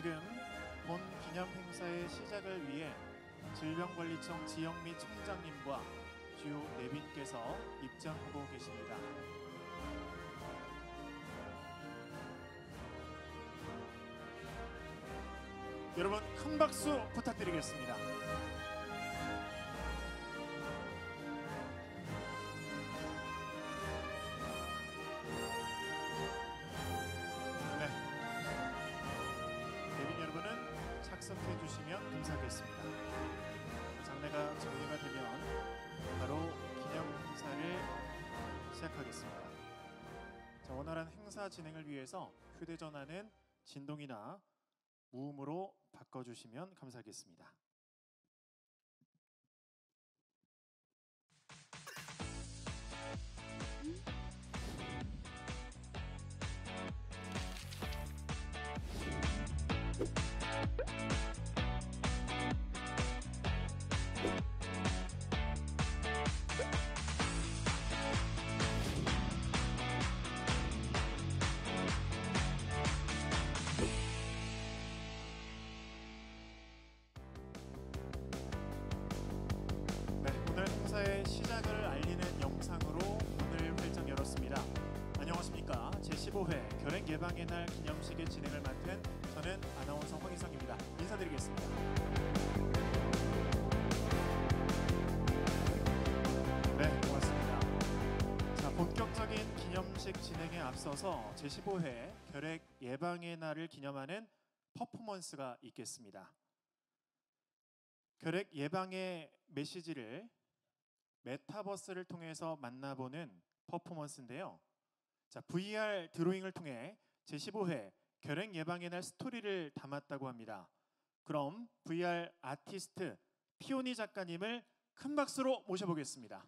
지금 본 기념 행사의 시작을 위해 질병관리청 지영미 청장님과 주요 내빈께서 입장하고 계십니다. 여러분 큰 박수 부탁드리겠습니다. 네, 내빈 여러분은 착석해 주시면 감사하겠습니다. 장례가 정리가 되면 바로 기념 행사를 시작하겠습니다. 자, 원활한 행사 진행을 위해서 휴대전화는 진동이나 무음으로 바꿔주시면 감사하겠습니다. 오늘 행사의 시작을 알리는 영상으로 문을 활짝 열었습니다. 안녕하십니까. 제15회 결핵 예방의 날 기념식의 진행을 맡은 저는 아나운서 황희성입니다. 인사드리겠습니다. 네, 고맙습니다. 자, 본격적인 기념식 진행에 앞서서 제15회 결핵 예방의 날을 기념하는 퍼포먼스가 있겠습니다. 결핵 예방의 메시지를 메타버스를 통해서 만나보는 퍼포먼스인데요. 자, VR 드로잉을 통해 제15회 결핵 예방의 날 스토리를 담았다고 합니다. 그럼 VR 아티스트 피오니 작가님을 큰 박수로 모셔보겠습니다.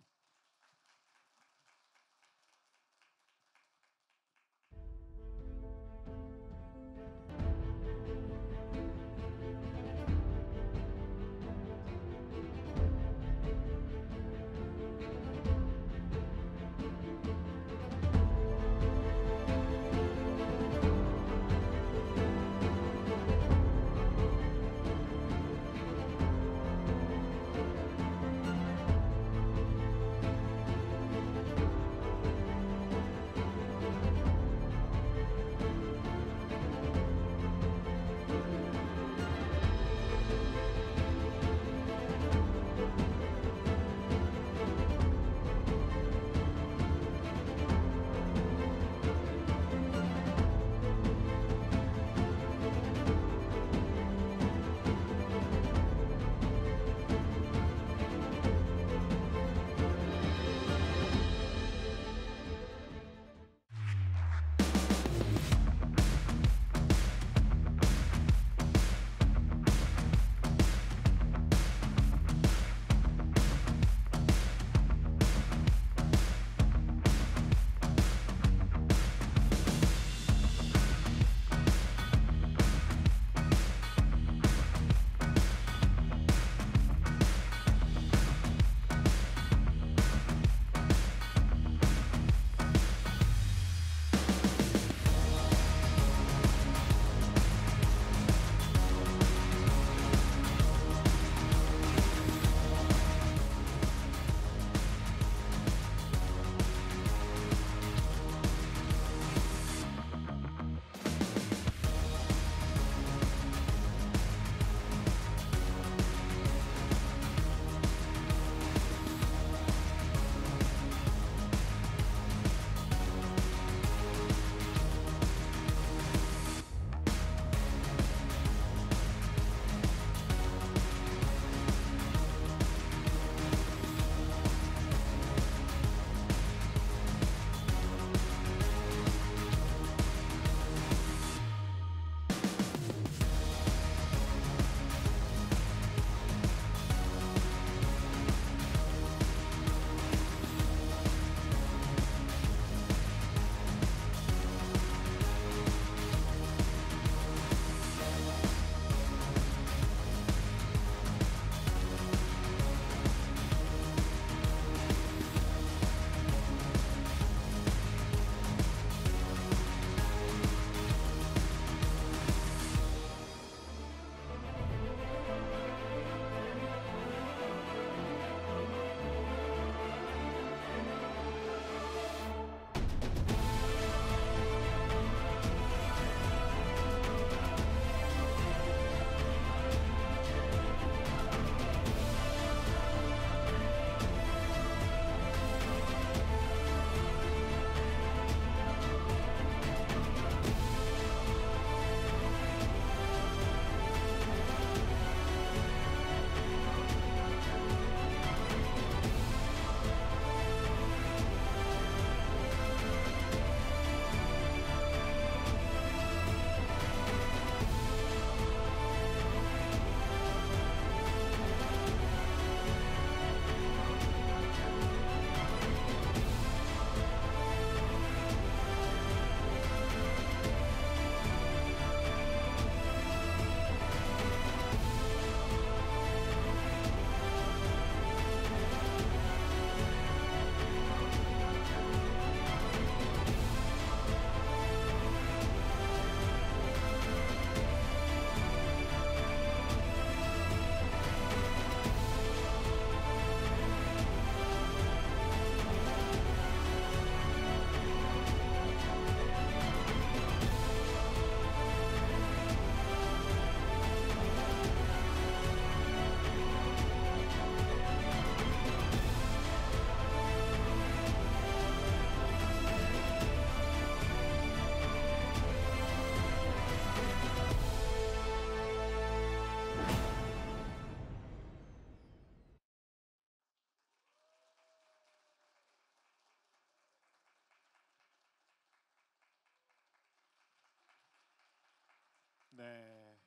네,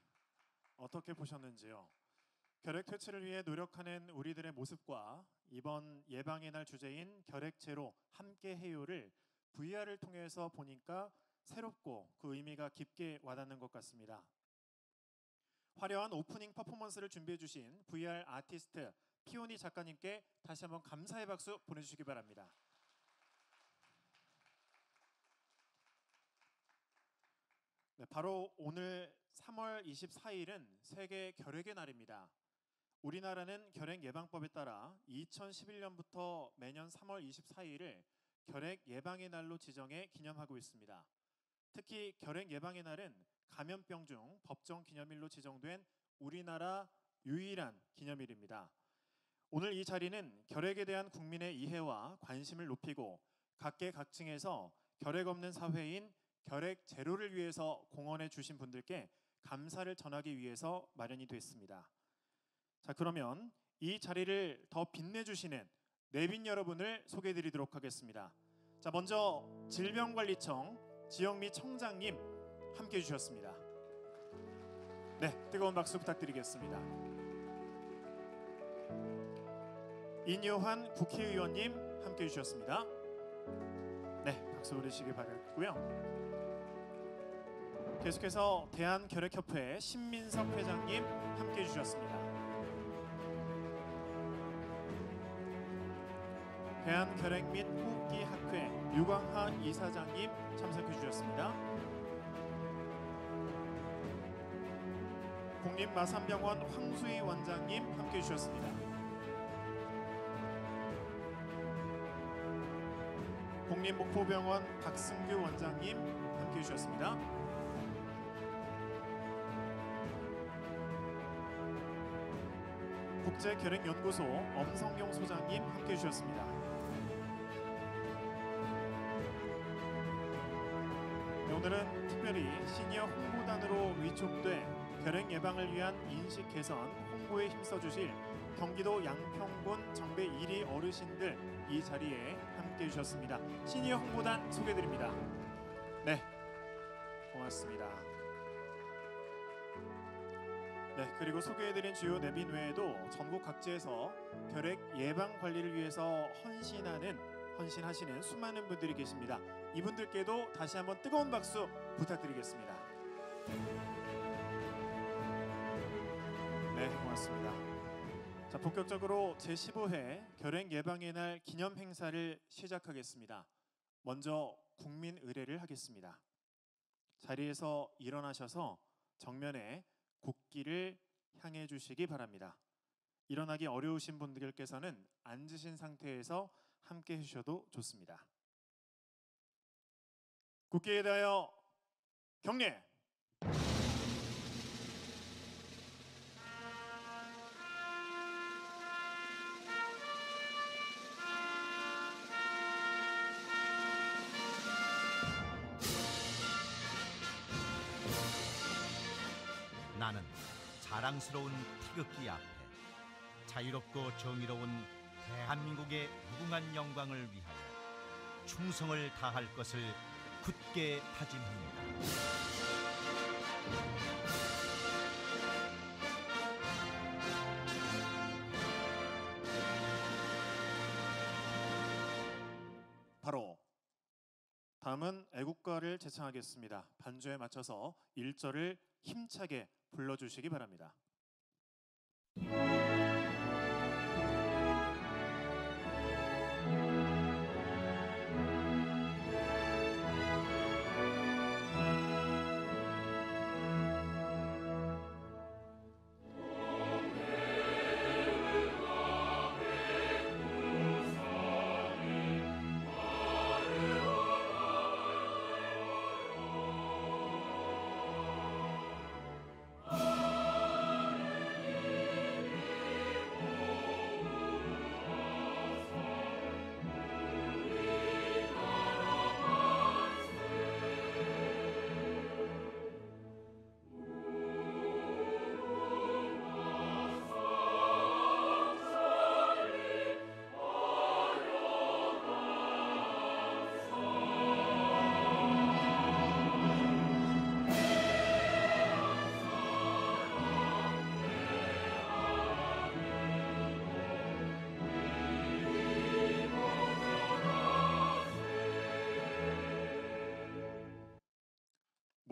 어떻게 보셨는지요? 결핵 퇴치를 위해 노력하는 우리들의 모습과 이번 예방의 날 주제인 결핵 제로 함께 해요를 VR을 통해서 보니까 새롭고 그 의미가 깊게 와닿는 것 같습니다. 화려한 오프닝 퍼포먼스를 준비해 주신 VR 아티스트 피오니 작가님께 다시 한번 감사의 박수 보내주시기 바랍니다. 네, 바로 오늘 3월 24일은 세계 결핵의 날입니다. 우리나라는 결핵 예방법에 따라 2011년부터 매년 3월 24일을 결핵 예방의 날로 지정해 기념하고 있습니다. 특히 결핵 예방의 날은 감염병 중 법정 기념일로 지정된 우리나라 유일한 기념일입니다. 오늘 이 자리는 결핵에 대한 국민의 이해와 관심을 높이고 각계각층에서 결핵 없는 사회인 결핵 제로를 위해서 공헌해 주신 분들께 감사를 전하기 위해서 마련이 됐습니다. 자, 그러면 이 자리를 더 빛내주시는 내빈 여러분을 소개해드리도록 하겠습니다. 자, 먼저 질병관리청 지영미 청장님 함께해 주셨습니다. 네, 뜨거운 박수 부탁드리겠습니다. 인요한 국회의원님 함께해 주셨습니다. 네, 박수 보내시기 바라겠고요. 계속해서 대한결핵협회 신민석 회장님 함께해 주셨습니다. 대한결핵 및 호흡기학회 유광하 이사장님 참석해 주셨습니다. 국립마산병원 황수희 원장님 함께해 주셨습니다. 국립목포병원 박승규 원장님 함께해 주셨습니다. 국제결핵연구소 엄성용 소장님 함께해 주셨습니다. 네, 오늘은 특별히 시니어 홍보단으로 위촉돼 결핵 예방을 위한 인식 개선, 홍보에 힘써주실 경기도 양평군 정배 1위 어르신들 이 자리에 함께해 주셨습니다. 시니어 홍보단 소개드립니다. 네, 고맙습니다. 네, 그리고 소개해드린 주요 내빈 외에도 전국 각지에서 결핵 예방 관리를 위해서 헌신하시는 수많은 분들이 계십니다. 이분들께도 다시 한번 뜨거운 박수 부탁드리겠습니다. 네, 고맙습니다. 자, 본격적으로 제15회 결핵 예방의 날 기념 행사를 시작하겠습니다. 먼저 국민 의례를 하겠습니다. 자리에서 일어나셔서 정면에 국기를 향해 주시기 바랍니다. 일어나기 어려우신 분들께서는 앉으신 상태에서 함께 해주셔도 좋습니다. 국기에 대하여 경례! 나는 자랑스러운 태극기 앞에 자유롭고 정의로운 대한민국의 무궁한 영광을 위하여 충성을 다할 것을 굳게 다짐합니다. 바로 다음은 애국가를 제창하겠습니다. 반주에 맞춰서 1절을 힘차게 불러주시기 바랍니다.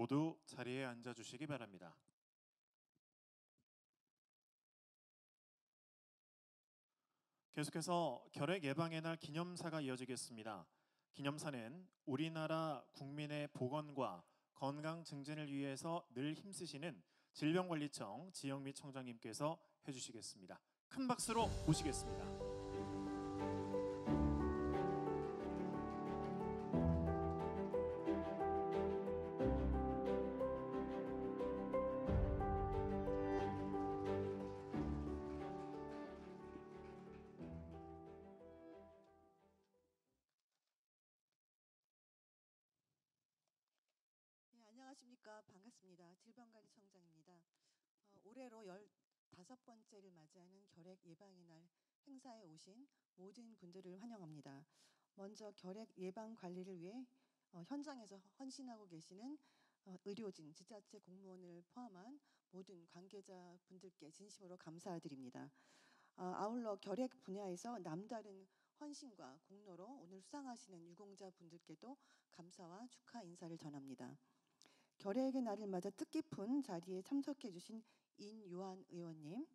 모두 자리에 앉아 주시기 바랍니다. 계속해서 결핵 예방의 날 기념사가 이어지겠습니다. 기념사는 우리나라 국민의 보건과 건강 증진을 위해서 늘 힘쓰시는 질병관리청 지영미 청장님께서 해주시겠습니다. 큰 박수로 모시겠습니다. 네, 안녕하십니까. 반갑습니다. 질병관리청장입니다. 올해로 15번째를 맞이하는 결핵 예방의 날 행사에 오신 모든 분들을 환영합니다. 먼저 결핵 예방 관리를 위해 현장에서 헌신하고 계시는 의료진, 지자체 공무원을 포함한 모든 관계자분들께 진심으로 감사드립니다. 아울러 결핵 분야에서 남다른 헌신과 공로로 오늘 수상하시는 유공자분들께도 감사와 축하 인사를 전합니다. 결핵의 날을 맞아 뜻깊은 자리에 참석해 주신 인요한 의원님,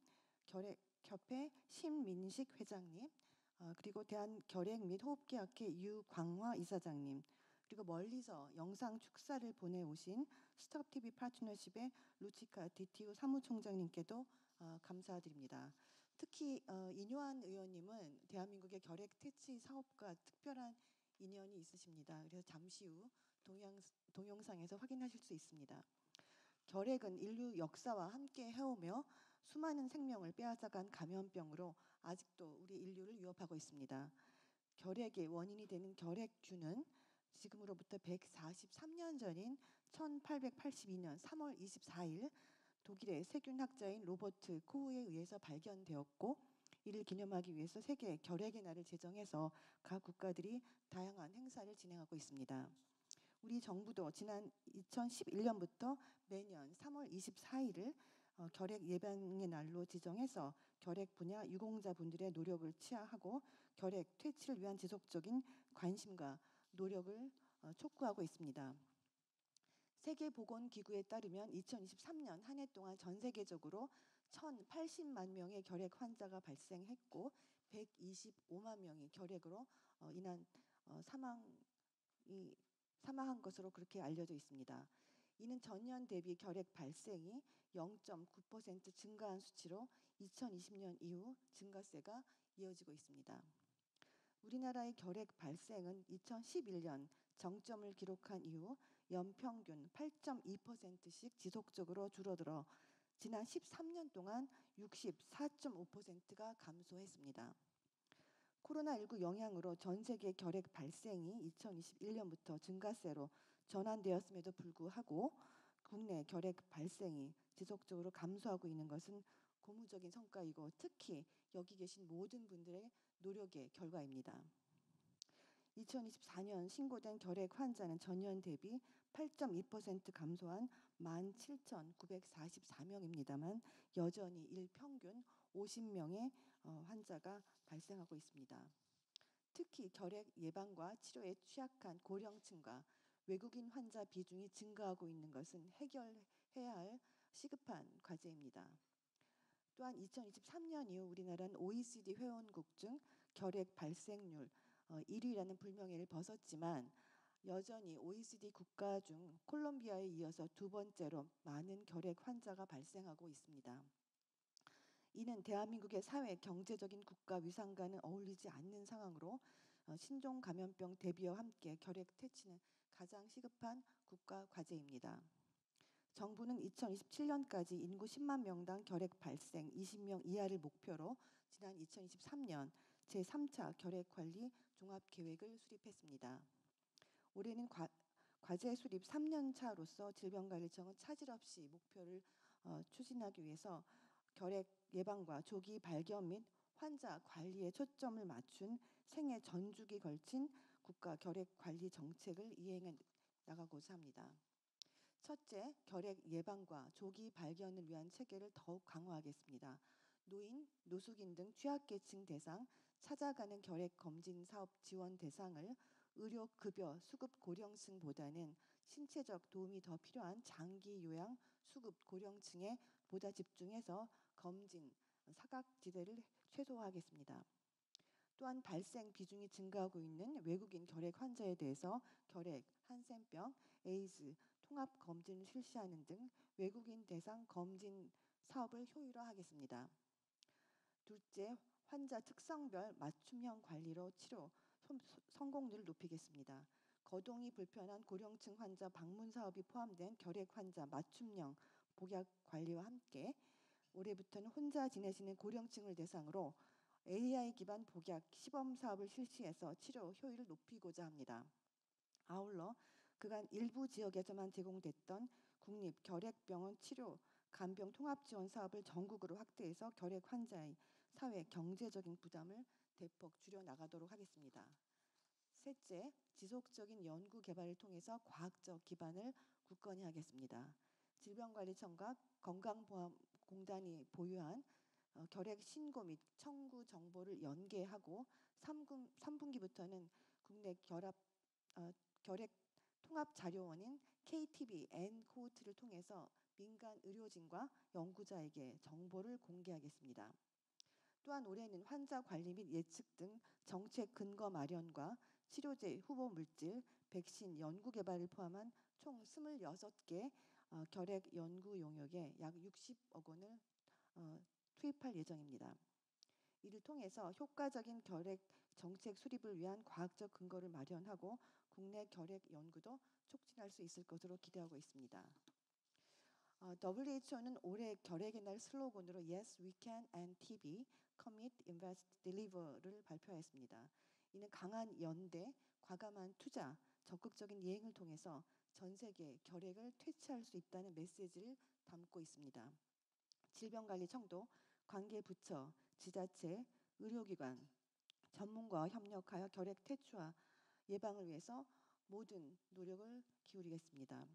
결핵협회 신민식 회장님, 그리고 대한결핵 및 호흡기학회 유광화 이사장님, 그리고 멀리서 영상 축사를 보내오신 스톱TV 파트너십의 루치카 DTU 사무총장님께도 감사드립니다. 특히 인요한 의원님은 대한민국의 결핵 퇴치 사업과 특별한 인연이 있으십니다. 그래서 잠시 후 동영상에서 확인하실 수 있습니다. 결핵은 인류 역사와 함께 해오며 수많은 생명을 빼앗아간 감염병으로 아직도 우리 인류를 위협하고 있습니다. 결핵의 원인이 되는 결핵균은 지금으로부터 143년 전인 1882년 3월 24일 독일의 세균학자인 로버트 코흐에 의해서 발견되었고, 이를 기념하기 위해서 세계 결핵의 날을 제정해서 각 국가들이 다양한 행사를 진행하고 있습니다. 우리 정부도 지난 2011년부터 매년 3월 24일을 결핵 예방의 날로 지정해서 결핵 분야 유공자분들의 노력을 치하하고 결핵 퇴치를 위한 지속적인 관심과 노력을 촉구하고 있습니다. 세계보건기구에 따르면 2023년 한 해 동안 전 세계적으로 1,080만 명의 결핵 환자가 발생했고 125만 명이 결핵으로 인한 사망한 것으로 그렇게 알려져 있습니다. 이는 전년 대비 결핵 발생이 0.9% 증가한 수치로 2020년 이후 증가세가 이어지고 있습니다. 우리나라의 결핵 발생은 2011년 정점을 기록한 이후 연평균 8.2%씩 지속적으로 줄어들어 지난 13년 동안 64.5%가 감소했습니다. 코로나19 영향으로 전 세계 결핵 발생이 2021년부터 증가세로 전환되었음에도 불구하고 국내 결핵 발생이 지속적으로 감소하고 있는 것은 고무적인 성과이고 특히 여기 계신 모든 분들의 노력의 결과입니다. 2024년 신고된 결핵 환자는 전년 대비 8.2% 감소한 17,944명입니다만 여전히 일평균 50명의 환자가 발생하고 있습니다. 특히 결핵 예방과 치료에 취약한 고령층과 외국인 환자 비중이 증가하고 있는 것은 해결해야 할 시급한 과제입니다. 또한 2023년 이후 우리나라는 OECD 회원국 중 결핵 발생률 1위라는 불명예를 벗었지만 여전히 OECD 국가 중 콜롬비아에 이어서 두 번째로 많은 결핵 환자가 발생하고 있습니다. 이는 대한민국의 사회 경제적인 국가 위상과는 어울리지 않는 상황으로 신종 감염병 대비와 함께 결핵 퇴치는 가장 시급한 국가 과제입니다. 정부는 2027년까지 인구 10만 명당 결핵 발생 20명 이하를 목표로 지난 2023년 제3차 결핵관리 종합계획을 수립했습니다. 올해는 과제 수립 3년 차로서 질병관리청은 차질 없이 목표를 추진하기 위해서 결핵 예방과 조기 발견 및 환자 관리에 초점을 맞춘 생애 전주기 걸친 국가 결핵 관리 정책을 이행해 나가고자 합니다. 첫째, 결핵 예방과 조기 발견을 위한 체계를 더욱 강화하겠습니다. 노인, 노숙인 등 취약계층 대상 찾아가는 결핵 검진 사업 지원 대상을 의료급여 수급 고령층보다는 신체적 도움이 더 필요한 장기 요양 수급 고령층에 보다 집중해서 검진, 사각지대를 최소화하겠습니다. 또한 발생 비중이 증가하고 있는 외국인 결핵 환자에 대해서 결핵, 한센병, 에이즈 통합 검진을 실시하는 등 외국인 대상 검진 사업을 효율화하겠습니다. 둘째, 환자 특성별 맞춤형 관리로 치료 성공률을 높이겠습니다. 거동이 불편한 고령층 환자 방문 사업이 포함된 결핵 환자 맞춤형 복약 관리와 함께 올해부터는 혼자 지내시는 고령층을 대상으로 AI 기반 복약 시범 사업을 실시해서 치료 효율을 높이고자 합니다. 아울러 그간 일부 지역에서만 제공됐던 국립 결핵병원 치료 간병 통합 지원 사업을 전국으로 확대해서 결핵 환자의 사회 경제적인 부담을 대폭 줄여 나가도록 하겠습니다. 셋째, 지속적인 연구 개발을 통해서 과학적 기반을 굳건히 하겠습니다. 질병관리청과 건강보험공단이 보유한 결핵 신고 및 청구 정보를 연계하고 3분기부터는 국내 결핵 통합 자료원인 KTB 엔코트를 통해서 민간 의료진과 연구자에게 정보를 공개하겠습니다. 또한 올해는 환자 관리 및 예측 등 정책 근거 마련과 치료제 후보 물질, 백신 연구 개발을 포함한 총 26개 결핵 연구 용역에 약 60억 원을 투입할 예정입니다. 이를 통해서 효과적인 결핵 정책 수립을 위한 과학적 근거를 마련하고 국내 결핵 연구도 촉진할 수 있을 것으로 기대하고 있습니다. WHO는 올해 결핵의 날 슬로건으로 Yes, we can and TB, Commit, Invest, Deliver를 발표하였습니다. 이는 강한 연대, 과감한 투자, 적극적인 예행을 통해서 전 세계 결핵을 퇴치할 수 있다는 메시지를 담고 있습니다. 질병관리청도 관계 부처, 지자체, 의료기관, 전문가와 협력하여 결핵 퇴치와 예방을 위해서 모든 노력을 기울이겠습니다.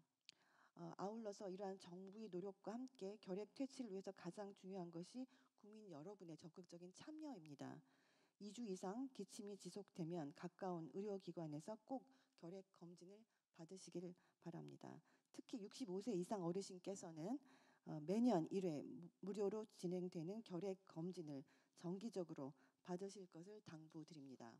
아울러서 이러한 정부의 노력과 함께 결핵 퇴치를 위해서 가장 중요한 것이 국민 여러분의 적극적인 참여입니다. 2주 이상 기침이 지속되면 가까운 의료기관에서 꼭 결핵 검진을 받으시길 바랍니다. 특히 65세 이상 어르신께서는 매년 1회 무료로 진행되는 결핵 검진을 정기적으로 받으실 것을 당부드립니다.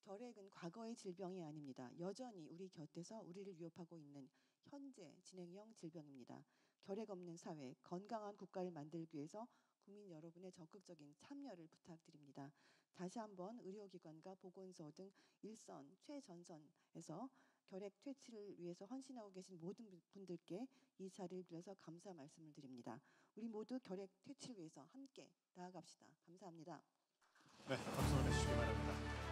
결핵은 과거의 질병이 아닙니다. 여전히 우리 곁에서 우리를 위협하고 있는 현재 진행형 질병입니다. 결핵 없는 사회, 건강한 국가를 만들기 위해서 국민 여러분의 적극적인 참여를 부탁드립니다. 다시 한번 의료기관과 보건소 등 일선, 최전선에서 결핵 퇴치를 위해서 헌신하고 계신 모든 분들께 이 자리를 빌어서 감사 말씀을 드립니다. 우리 모두 결핵 퇴치를 위해서 함께 나아갑시다. 감사합니다. 네, 박수 보내주시기 바랍니다.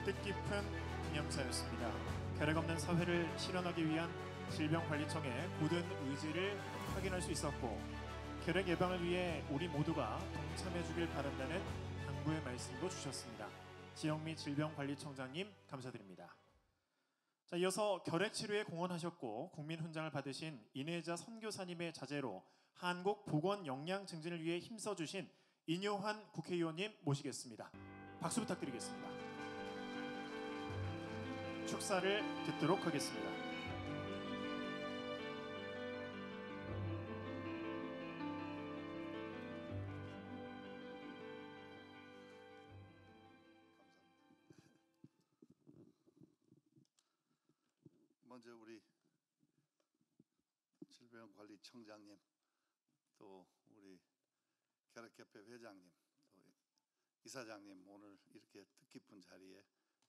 뜻깊은 기념사였습니다. 결핵 없는 사회를 실현하기 위한 질병관리청의 굳은 의지를 확인할 수 있었고, 결핵 예방을 위해 우리 모두가 동참해 주길 바란다는 당부의 말씀도 주셨습니다. 지영미 질병관리청장님 감사드립니다. 자, 이어서 결핵 치료에 공헌하셨고 국민 훈장을 받으신 인혜자 선교사님의 자제로 한국 보건 역량 증진을 위해 힘써주신 인효한 국회의원님 모시겠습니다. 박수 부탁드리겠습니다. 축사를 듣도록 하겠습니다. 먼저 우리 질병관리청장님, 또 우리 결핵협회 회장님, 또 이사장님, 오늘 이렇게 뜻깊은 자리에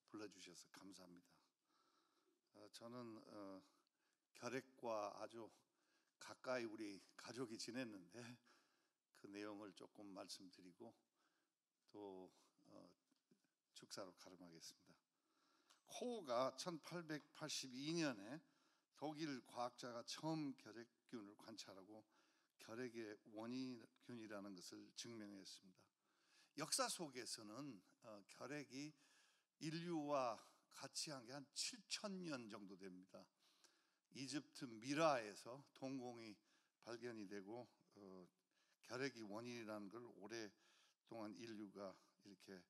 불러주셔서 감사합니다. 저는 결핵과 아주 가까이 우리 가족이 지냈는데 그 내용을 조금 말씀드리고 또 축사로 가름하겠습니다. 코가 1882년에 독일 과학자가 처음 결핵균을 관찰하고 결핵의 원인균이라는 것을 증명했습니다. 역사 속에서는 결핵이 인류와 같이 한 게 한 7,000년 정도 됩니다. 이집트 미라에서 동공이 발견이 되고 결핵이 원인이라는 걸 오랫동안 인류가 이렇게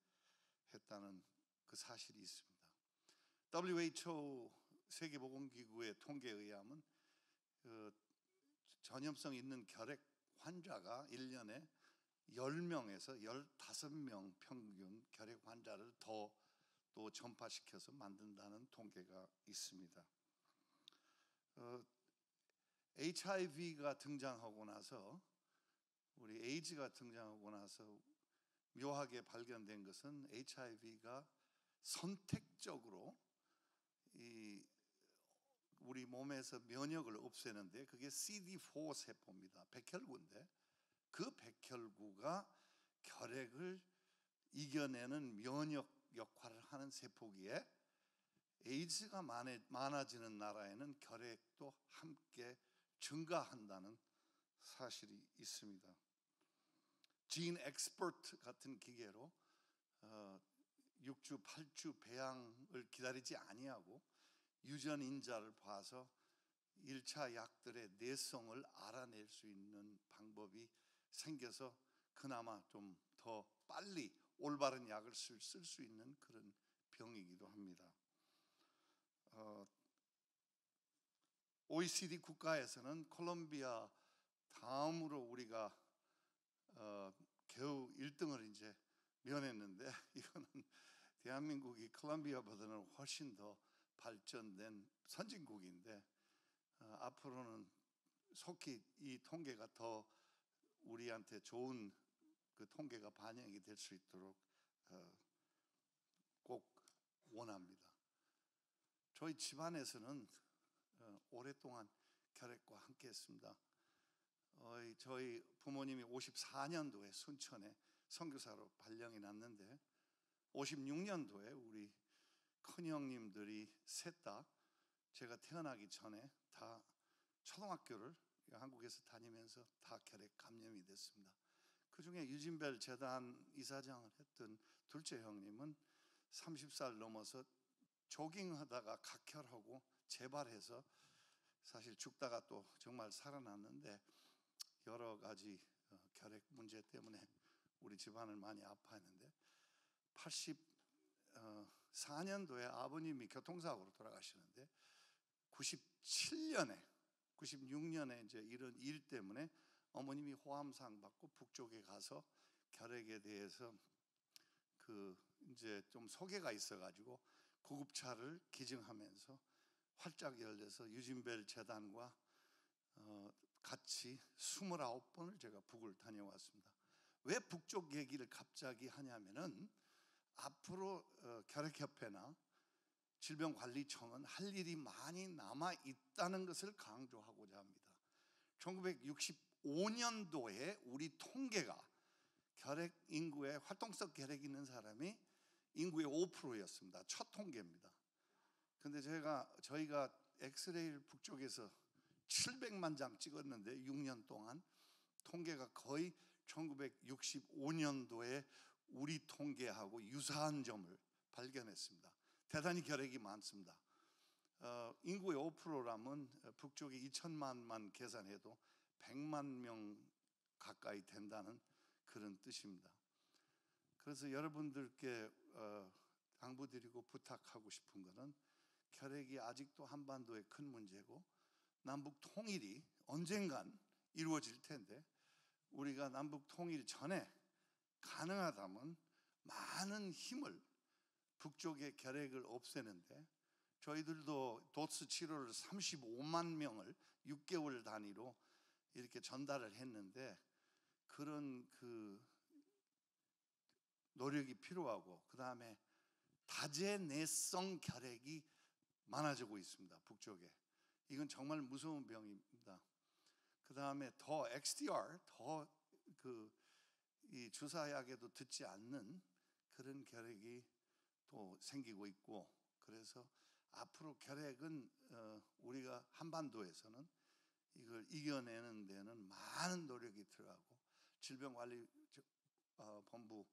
했다는 그 사실이 있습니다. WHO 세계보건기구의 통계에 의하면 전염성 있는 결핵 환자가 1년에 10명에서 15명 평균 결핵 환자를 더 또 전파시켜서 만든다는 통계가 있습니다. HIV가 등장하고 나서 우리 에이즈가 등장하고 나서 묘하게 발견된 것은 HIV가 선택적으로 우리 몸에서 면역을 없애는데 그게 CD4 세포입니다. 백혈구인데 그 백혈구가 결핵을 이겨내는 면역 역할을 하는 세포기에 에이즈가 많아지는 나라에는 결핵도 함께 증가한다는 사실이 있습니다. 진 엑스퍼트 같은 기계로 6주, 8주 배양을 기다리지 아니하고 유전인자를 봐서 1차 약들의 내성을 알아낼 수 있는 방법이 생겨서 그나마 좀 더 빨리 올바른 약을 쓸 수 있는 그런 병이기도 합니다. OECD 국가에서는 콜롬비아 다음으로 우리가 겨우 1등을 이제 면했는데 이거는 대한민국이 콜롬비아보다는 훨씬 더 발전된 선진국인데 앞으로는 속히 이 통계가 더 우리한테 좋은 그 통계가 반영이 될 수 있도록 꼭 원합니다. 저희 집안에서는 오랫동안 결핵과 함께했습니다. 저희 부모님이 54년도에 순천에 선교사로 발령이 났는데 56년도에 우리 큰형님들이 셋 다 제가 태어나기 전에 다 초등학교를 한국에서 다니면서 다 결핵 감염이 됐습니다. 그중에 유진벨 재단 이사장을 했던 둘째 형님은 30살 넘어서 조깅하다가 각혈하고 재발해서 사실 죽다가 또 정말 살아났는데 여러 가지 결핵 문제 때문에 우리 집안을 많이 아파했는데 84년도에 아버님이 교통사고로 돌아가시는데 96년에 이제 이런 일 때문에 어머님이 호암상 받고 북쪽에 가서 결핵에 대해서 이제 좀 소개가 있어가지고 구급차를 기증하면서 활짝 열려서 유진벨 재단과 같이 29번을 제가 북을 다녀왔습니다. 왜 북쪽 얘기를 갑자기 하냐면은 앞으로 결핵협회나 질병관리청은 할 일이 많이 남아 있다는 것을 강조하고자 합니다. 1965년도에 우리 통계가 결핵 인구에 활동성 결핵 있는 사람이 인구의 5%였습니다. 첫 통계입니다. 근데 저희가 엑스레이를 북쪽에서 700만 장 찍었는데 6년 동안 통계가 거의 1965년도에 우리 통계하고 유사한 점을 발견했습니다. 대단히 결핵이 많습니다. 인구의 5%라면 북쪽이 2천만만 계산해도 100만 명 가까이 된다는 그런 뜻입니다. 그래서 여러분들께 당부드리고 부탁하고 싶은 것은 결핵이 아직도 한반도의 큰 문제고 남북 통일이 언젠간 이루어질 텐데 우리가 남북 통일 전에 가능하다면 많은 힘을 북쪽의 결핵을 없애는데 저희들도 도스 치료를 35만 명을 6개월 단위로 이렇게 전달을 했는데 그런 노력이 필요하고 그 다음에 다제내성 결핵이 많아지고 있습니다. 북쪽에. 이건 정말 무서운 병입니다. 그 다음에 더 XDR, 이 주사약에도 듣지 않는 그런 결핵이 또 생기고 있고 그래서 앞으로 결핵은 우리가 한반도에서는 이걸 이겨내는 데는 많은 노력이 들어가고 질병관리본부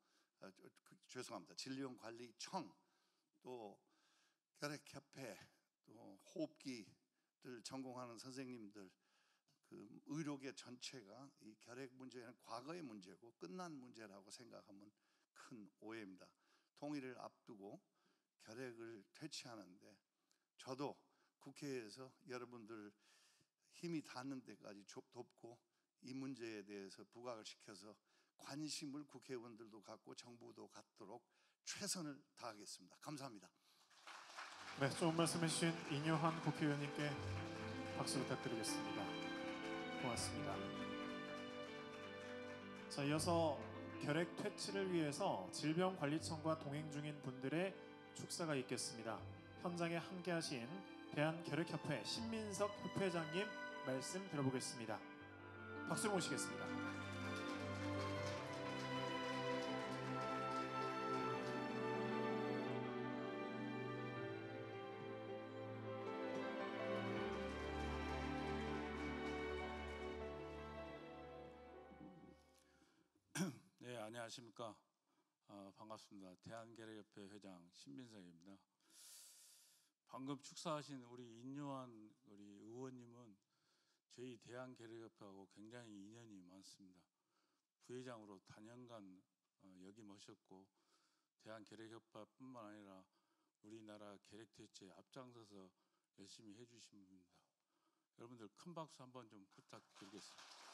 죄송합니다. 질병관리청 또 결핵협회 또 호흡기를 전공하는 선생님들 그 의료계 전체가 이 결핵 문제는 과거의 문제고 끝난 문제라고 생각하면 큰 오해입니다. 통일을 앞두고 결핵을 퇴치하는데 저도 국회에서 여러분들 힘이 닿는 데까지 돕고 이 문제에 대해서 부각을 시켜서 관심을 국회의원들도 갖고 정부도 갖도록 최선을 다하겠습니다. 감사합니다. 네, 좋은 말씀해 주신 인효한 국회의원님께 박수 부탁드리겠습니다. 고맙습니다. 자, 이어서 결핵 퇴치를 위해서 질병관리청과 동행 중인 분들의 축사가 있겠습니다. 현장에 함께하신 대한결핵협회 신민석 협회장님 말씀 들어보겠습니다. 박수로 모시겠습니다. 네, 안녕하십니까. 반갑습니다. 대한결핵협회 회장 신민석입니다. 방금 축사하신 우리 인요한 우리 의원님은 저희 대한결핵협회하고 굉장히 인연이 많습니다. 부회장으로 단연간 역임하셨고 대한결핵협회뿐만 아니라 우리나라 결핵 퇴치에 앞장서서 열심히 해주신 분입니다. 여러분들 큰 박수 한번 좀 부탁드리겠습니다.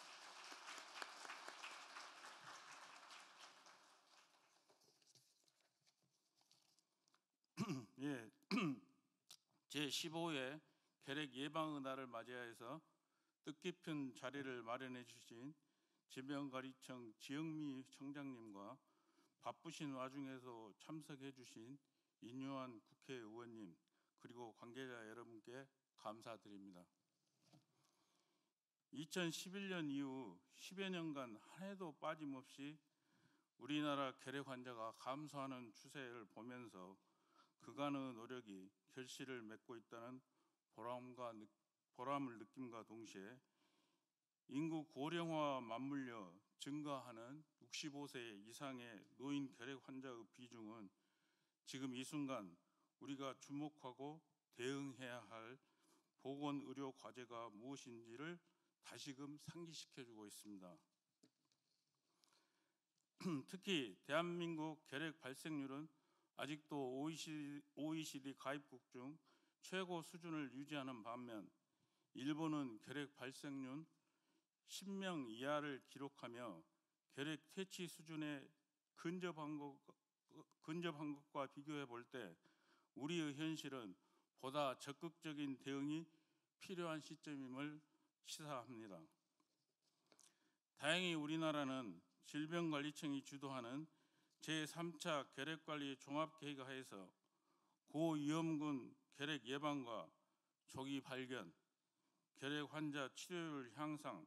예, 제15회 결핵 예방의 날을 맞이하여서 뜻깊은 자리를 마련해 주신 질병관리청 지영미 청장님과 바쁘신 와중에도 참석해 주신 인요한 국회의원님 그리고 관계자 여러분께 감사드립니다. 2011년 이후 10여 년간 한 해도 빠짐없이 우리나라 결핵 환자가 감소하는 추세를 보면서 그간의 노력이 결실을 맺고 있다는 보람을 느낌과 동시에 인구 고령화와 맞물려 증가하는 65세 이상의 노인 결핵 환자의 비중은 지금 이 순간 우리가 주목하고 대응해야 할 보건의료 과제가 무엇인지를 다시금 상기시켜주고 있습니다. 특히 대한민국 결핵 발생률은 아직도 OECD 가입국 중 최고 수준을 유지하는 반면 일본은 결핵 발생률 10명 이하를 기록하며 결핵 퇴치 수준에 근접한 것과 비교해 볼 때 우리의 현실은 보다 적극적인 대응이 필요한 시점임을 시사합니다. 다행히 우리나라는 질병관리청이 주도하는 제3차 결핵관리 종합계획 하에서 고위험군 결핵 예방과 조기 발견, 결핵 환자 치료율 향상,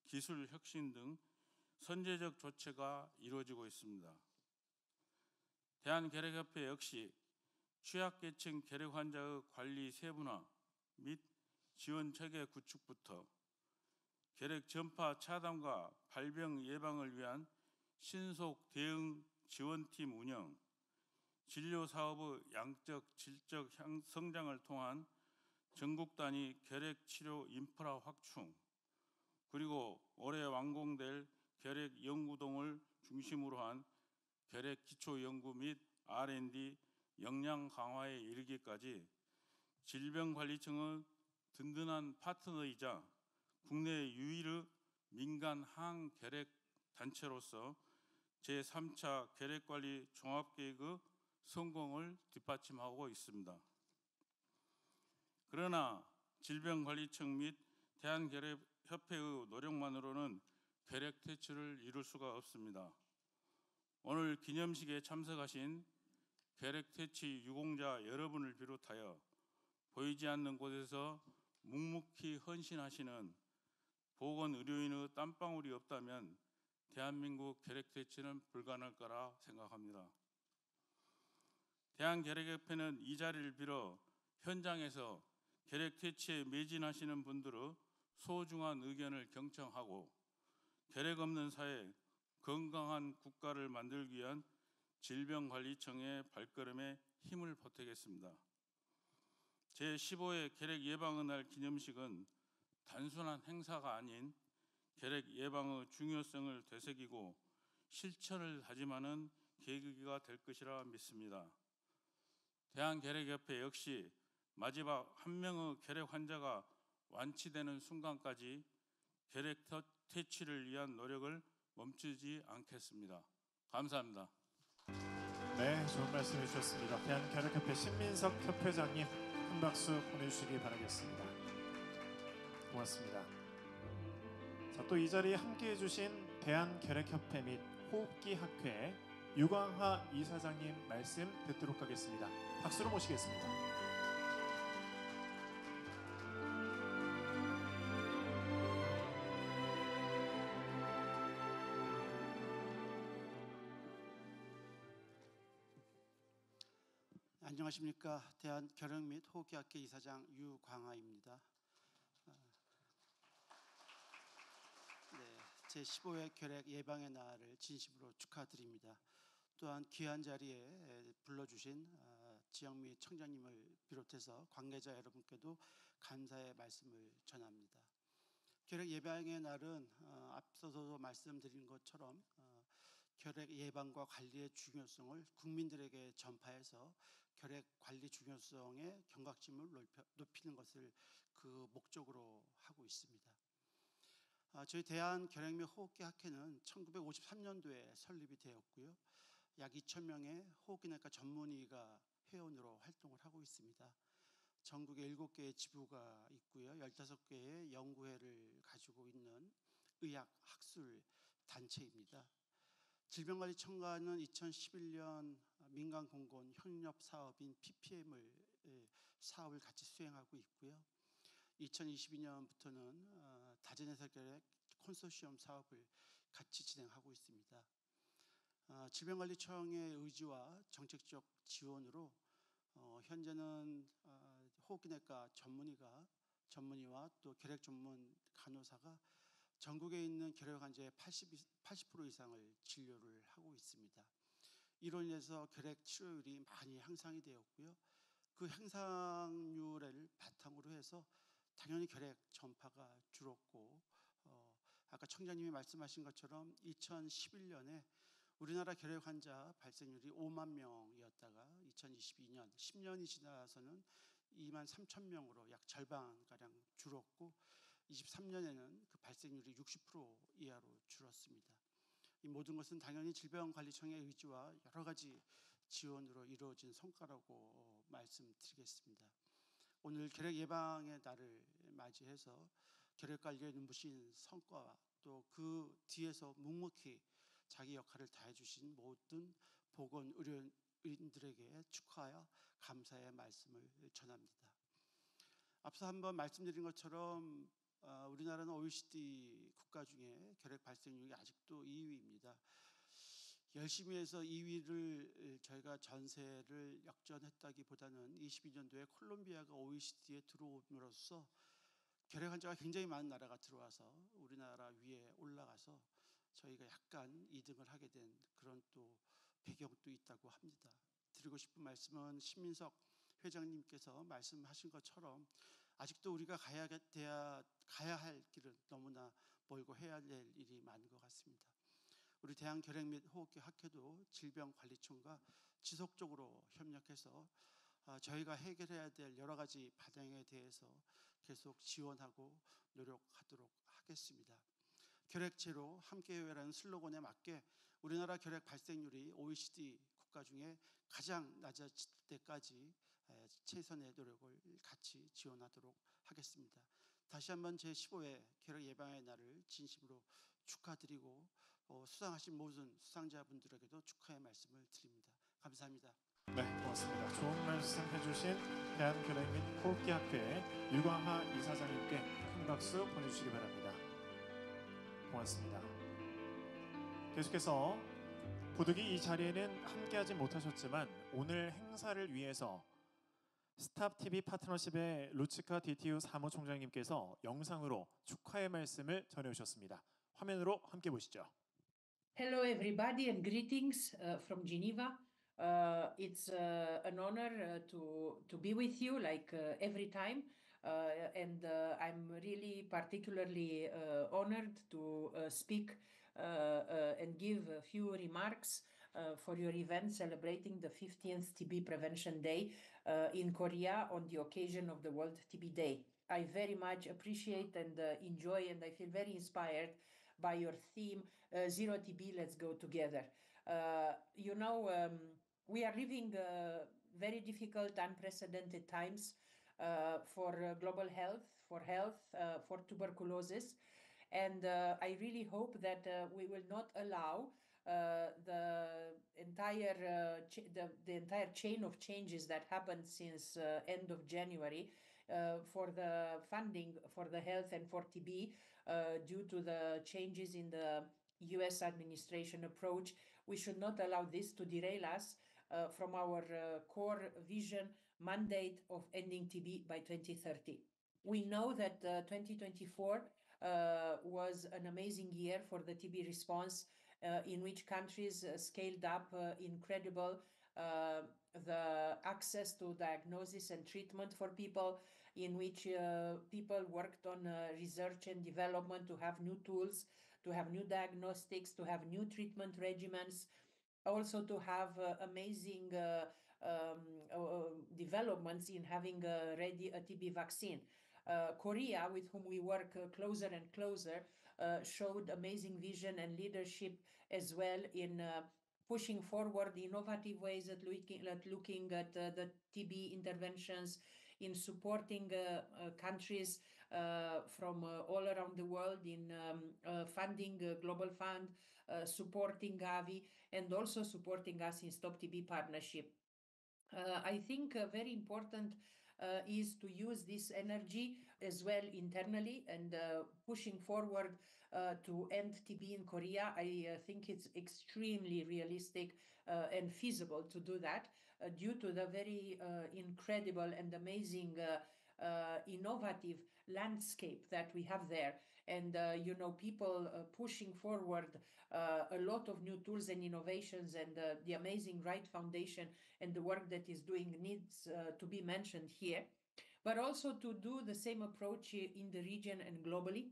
기술 혁신 등 선제적 조치가 이루어지고 있습니다. 대한결핵협회 역시 취약계층 결핵 환자의 관리 세분화 및 지원 체계 구축부터 결핵 전파 차단과 발병 예방을 위한 신속 대응 지원팀 운영, 진료 사업의 양적, 질적 성장을 통한 전국 단위 결핵 치료 인프라 확충, 그리고 올해 완공될 결핵 연구동을 중심으로 한 결핵 기초 연구 및 R&D 역량 강화에 이르기까지 질병관리청은 든든한 파트너이자 국내 유일의 민간 항결핵 단체로서 제3차 결핵관리 종합계획의 성공을 뒷받침하고 있습니다. 그러나 질병관리청 및 대한결핵협회의 노력만으로는 결핵 퇴치를 이룰 수가 없습니다. 오늘 기념식에 참석하신 결핵 퇴치 유공자 여러분을 비롯하여 보이지 않는 곳에서 묵묵히 헌신하시는 보건의료인의 땀방울이 없다면 대한민국 결핵 퇴치는 불가능할 거라 생각합니다. 대한결핵협회는 이 자리를 빌어 현장에서 결핵 퇴치에 매진하시는 분들의 소중한 의견을 경청하고 결핵 없는 사회, 건강한 국가를 만들기 위한 질병관리청의 발걸음에 힘을 보태겠습니다. 제15회 결핵 예방의 날 기념식은 단순한 행사가 아닌 결핵 예방의 중요성을 되새기고 실천을 다짐하는 계기가 될 것이라 믿습니다. 대한결핵협회 역시 마지막 한 명의 결핵 환자가 완치되는 순간까지 결핵 퇴치를 위한 노력을 멈추지 않겠습니다. 감사합니다. 네, 좋은 말씀 해주셨습니다. 대한결핵협회 신민석 협회장님 큰 박수 보내주시기 바라겠습니다. 고맙습니다. 자, 또 이 자리에 함께해 주신 대한결핵협회 및 호흡기 학회 유광하 이사장님 말씀 듣도록 하겠습니다. 박수로 모시겠습니다. 안녕하십니까. 대한결핵 및 호흡기학회 이사장 유광하입니다. 제15회 결핵 예방의 날을 진심으로 축하드립니다. 또한 귀한 자리에 불러주신 지영미 청장님을 비롯해서 관계자 여러분께도 감사의 말씀을 전합니다. 결핵 예방의 날은 앞서서도 말씀드린 것처럼 결핵 예방과 관리의 중요성을 국민들에게 전파해서 결핵 관리 중요성의 경각심을 높이는 것을 그 목적으로 하고 있습니다. 저희 대한결핵 및 호흡기 학회는 1953년도에 설립이 되었고요. 약 2,000명의 호흡기내과 전문의가 회원으로 활동을 하고 있습니다. 전국에 7개의 지부가 있고요. 15개의 연구회를 가지고 있는 의학 학술 단체입니다. 질병관리청과는 2011년 민간공건 협력 사업인 PPM을 사업을 같이 수행하고 있고요. 2022년부터는 다전해설결핵 콘소시엄 사업을 같이 진행하고 있습니다. 질병관리청의 의지와 정책적 지원으로 현재는 호흡기내과 전문의와 또 결핵 전문 간호사가 전국에 있는 결핵 환자의 80% 이상을 진료를 하고 있습니다. 이로 인해서 결핵 치료율이 많이 향상이 되었고요. 그 향상률을 바탕으로 해서 당연히 결핵 전파가 줄었고 아까 청장님이 말씀하신 것처럼 2011년에 우리나라 결핵 환자 발생률이 5만 명이었다가 2022년 10년이 지나서는 2만 3천 명으로 약 절반가량 줄었고 23년에는 그 발생률이 60% 이하로 줄었습니다. 이 모든 것은 당연히 질병관리청의 의지와 여러 가지 지원으로 이루어진 성과라고 말씀드리겠습니다. 오늘 결핵 예방의 날을 맞이해서 결핵 관리에 눈부신 성과와 또 그 뒤에서 묵묵히 자기 역할을 다해주신 모든 보건의료인들에게 축하하여 감사의 말씀을 전합니다. 앞서 한번 말씀드린 것처럼 우리나라는 OECD 국가 중에 결핵 발생률이 아직도 2위입니다. 열심히 해서 2위를 저희가 전세를 역전했다기보다는 22년도에 콜롬비아가 OECD에 들어옴으로써 결핵 환자가 굉장히 많은 나라가 들어와서 우리나라 위에 올라가서 저희가 약간 2등을 하게 된 그런 또 배경도 있다고 합니다. 드리고 싶은 말씀은 신민석 회장님께서 말씀하신 것처럼 아직도 우리가 가야 할 길은 너무나 멀고 해야 될 일이 많은 것 같습니다. 우리 대한결핵 및 호흡기 학회도 질병관리청과 지속적으로 협력해서 저희가 해결해야 될 여러 가지 반영에 대해서 계속 지원하고 노력하도록 하겠습니다. 결핵 제로 함께해요라는 슬로건에 맞게 우리나라 결핵 발생률이 OECD 국가 중에 가장 낮을 때까지 최선의 노력을 같이 지원하도록 하겠습니다. 다시 한번 제15회 결핵 예방의 날을 진심으로 축하드리고 수상하신 모든 수상자분들에게도 축하의 말씀을 드립니다. 감사합니다. 네, 고맙습니다. 좋은 말씀 해주신 대한결핵 및 호흡기 학회 유광하 이사장님께 큰 박수 보내주시기 바랍니다. 고맙습니다. 계속해서 부득이 이 자리에는 함께하지 못하셨지만 오늘 행사를 위해서 스탑TV 파트너십의 루치카 DTU 사무총장님께서 영상으로 축하의 말씀을 전해오셨습니다. 화면으로 함께 보시죠. Hello everybody and greetings from Geneva. It's an honor to be with you like every time and I'm really particularly honored to speak and give a few remarks for your event celebrating the 50th TB Prevention Day in Korea on the occasion of the World TB Day. I very much appreciate and enjoy, and I feel very inspired by your theme, Zero TB, let's go together. We are living very difficult, unprecedented times for global health, for tuberculosis. And I really hope that we will not allow the entire chain of changes that happened since end of January for the funding for the health and for TB due to the changes in the US administration approach. We should not allow this to derail us from our core vision mandate of ending TB by 2030. We know that 2024 was an amazing year for the TB response, in which countries scaled up incredible the access to diagnosis and treatment for people, in which people worked on research and development to have new tools, to have new diagnostics, to have new treatment regimens, also to have amazing developments in having ready a TB vaccine. Korea, with whom we work closer and closer, showed amazing vision and leadership as well in pushing forward innovative ways at looking at the TB interventions, in supporting countries from all around the world in funding Global Fund, supporting Gavi, and also supporting us in Stop TB Partnership. I think very important is to use this energy as well internally and pushing forward to end TB in Korea. I think it's extremely realistic and feasible to do that due to the very incredible and amazing innovative landscape that we have there. And, people pushing forward a lot of new tools and innovations, and the amazing Right Foundation and the work that is doing needs to be mentioned here, but also to do the same approach in the region and globally.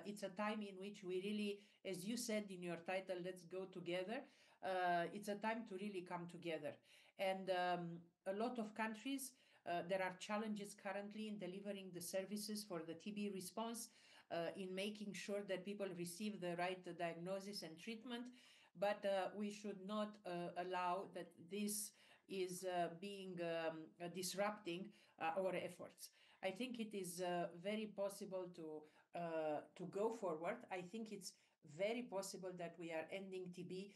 It's a time in which we really, as you said in your title, let's go together. It's a time to really come together. And a lot of countries, there are challenges currently in delivering the services for the TB response, in making sure that people receive the right diagnosis and treatment. But we should not allow that this is being disrupting our efforts. I think it is very possible to go forward. I think it's very possible that we are ending TB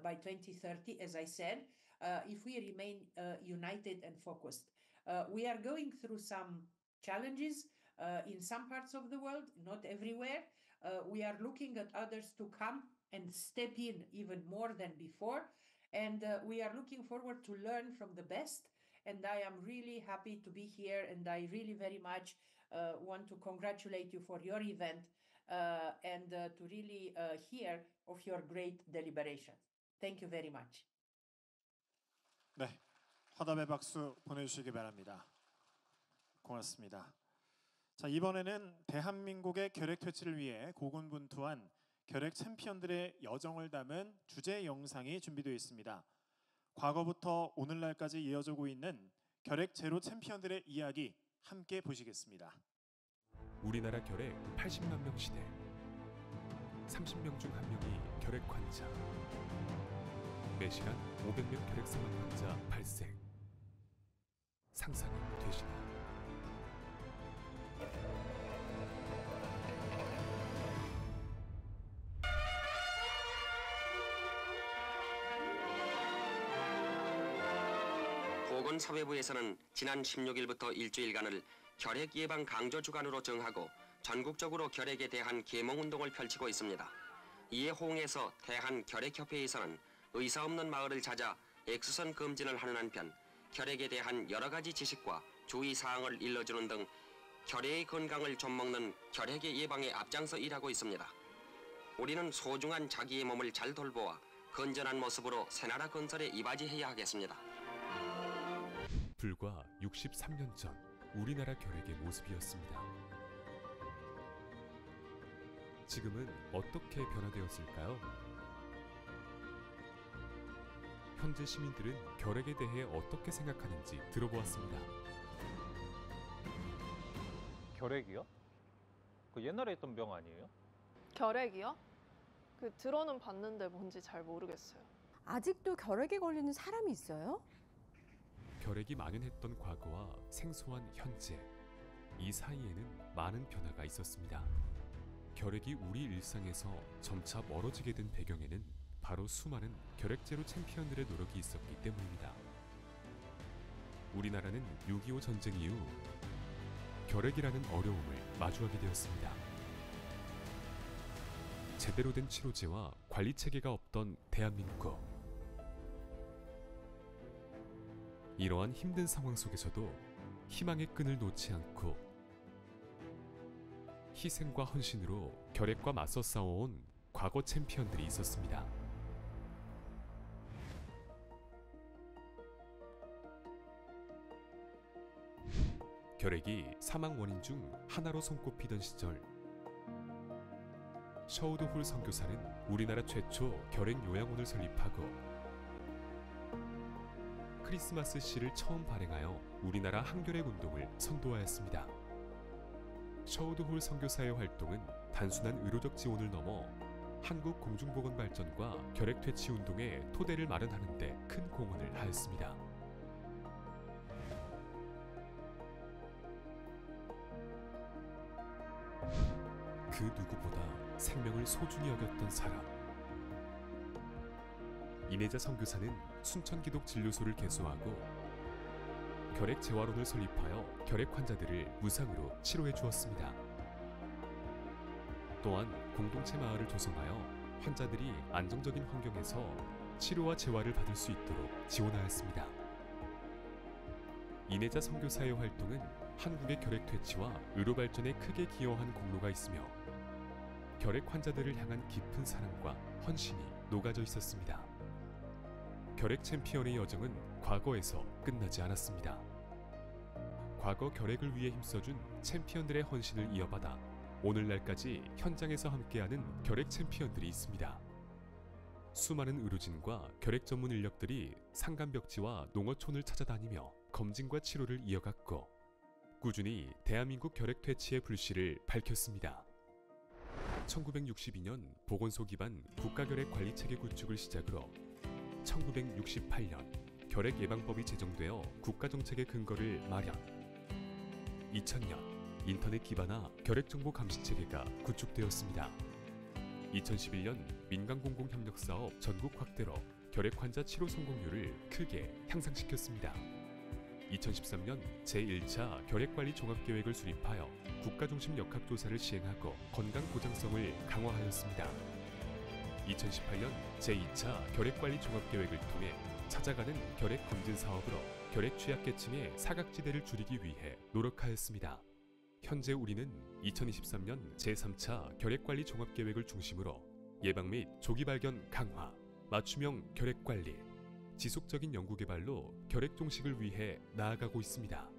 by 2030, as I said, if we remain united and focused. We are going through some challenges in some parts of the world, not everywhere. We are looking at others to come and step in even more than before. And we are looking forward to learn from the best. And I am really happy to be here. And I really very much want to congratulate you for your event and to really hear of your great deliberations. Thank you very much. 네, 화답의 박수 보내주시기 바랍니다. 고맙습니다. 자, 이번에는 대한민국의 결핵 퇴치를 위해 고군분투한 결핵 챔피언들의 여정을 담은 주제 영상이 준비되어 있습니다. 과거부터 오늘날까지 이어지고 있는 결핵 제로 챔피언들의 이야기 함께 보시겠습니다. 우리나라 결핵 80만 명 시대, 30명 중 1명이 결핵 환자, 매시간 500명 결핵 사망 환자 발생. 상상이 되시나요? 보건사회부에서는 지난 16일부터 일주일간을 결핵 예방 강조 주간으로 정하고 전국적으로 결핵에 대한 계몽운동을 펼치고 있습니다. 이에 호응해서 대한결핵협회에서는 의사 없는 마을을 찾아 엑스선 검진을 하는 한편 결핵에 대한 여러 가지 지식과 주의사항을 일러주는 등 결핵의 건강을 좀먹는 결핵의 예방에 앞장서 일하고 있습니다. 우리는 소중한 자기의 몸을 잘 돌보아 건전한 모습으로 새나라 건설에 이바지해야 하겠습니다. 불과 63년 전 우리나라 결핵의 모습이었습니다. 지금은 어떻게 변화되었을까요? 현재 시민들은 결핵에 대해 어떻게 생각하는지 들어보았습니다. 결핵이요? 그 옛날에 있던 병 아니에요? 결핵이요? 들어는 봤는데 뭔지 잘 모르겠어요. 아직도 결핵에 걸리는 사람이 있어요? 결핵이 만연했던 과거와 생소한 현재, 이 사이에는 많은 변화가 있었습니다. 결핵이 우리 일상에서 점차 멀어지게 된 배경에는 바로 수많은 결핵 제로 챔피언들의 노력이 있었기 때문입니다. 우리나라는 6.25 전쟁 이후 결핵이라는 어려움을 마주하게 되었습니다. 제대로 된 치료제와 관리 체계가 없던 대한민국. 이러한 힘든 상황 속에서도 희망의 끈을 놓지 않고 희생과 헌신으로 결핵과 맞서 싸워온 과거 챔피언들이 있었습니다. 결핵이 사망 원인 중 하나로 손꼽히던 시절, 셔우드 홀 선교사는 우리나라 최초 결핵 요양원을 설립하고 크리스마스 시를 처음 발행하여 우리나라 항결핵 운동을 선도하였습니다. 셔우드 홀 선교사의 활동은 단순한 의료적 지원을 넘어 한국 공중보건 발전과 결핵 퇴치 운동의 토대를 마련하는 데 큰 공헌을 하였습니다. 그 누구보다 생명을 소중히 여겼던 사람. 이내자 선교사는 순천기독 진료소를 개소하고 결핵 재활원을 설립하여 결핵 환자들을 무상으로 치료해 주었습니다. 또한 공동체 마을을 조성하여 환자들이 안정적인 환경에서 치료와 재활을 받을 수 있도록 지원하였습니다. 이내자 선교사의 활동은 한국의 결핵 퇴치와 의료 발전에 크게 기여한 공로가 있으며 결핵 환자들을 향한 깊은 사랑과 헌신이 녹아져 있었습니다. 결핵 챔피언의 여정은 과거에서 끝나지 않았습니다. 과거 결핵을 위해 힘써준 챔피언들의 헌신을 이어받아 오늘날까지 현장에서 함께하는 결핵 챔피언들이 있습니다. 수많은 의료진과 결핵 전문 인력들이 상간벽지와 농어촌을 찾아다니며 검진과 치료를 이어갔고 꾸준히 대한민국 결핵 퇴치의 불씨를 밝혔습니다. 1962년 보건소 기반 국가결핵 관리체계 구축을 시작으로 1968년 결핵 예방법이 제정되어 국가정책의 근거를 마련. 2000년 인터넷 기반화 결핵정보 감시체계가 구축되었습니다. 2011년 민간공공협력사업 전국 확대로 결핵 환자 치료 성공률을 크게 향상시켰습니다. 2013년 제1차 결핵관리 종합계획을 수립하여 국가중심 역학조사를 시행하고 건강보장성을 강화하였습니다. 2018년 제2차 결핵관리 종합계획을 통해 찾아가는 결핵 검진 사업으로 결핵 취약계층의 사각지대를 줄이기 위해 노력하였습니다. 현재 우리는 2023년 제3차 결핵관리 종합계획을 중심으로 예방 및 조기 발견 강화, 맞춤형 결핵관리, 지속적인 연구개발로 결핵 종식을 위해 나아가고 있습니다.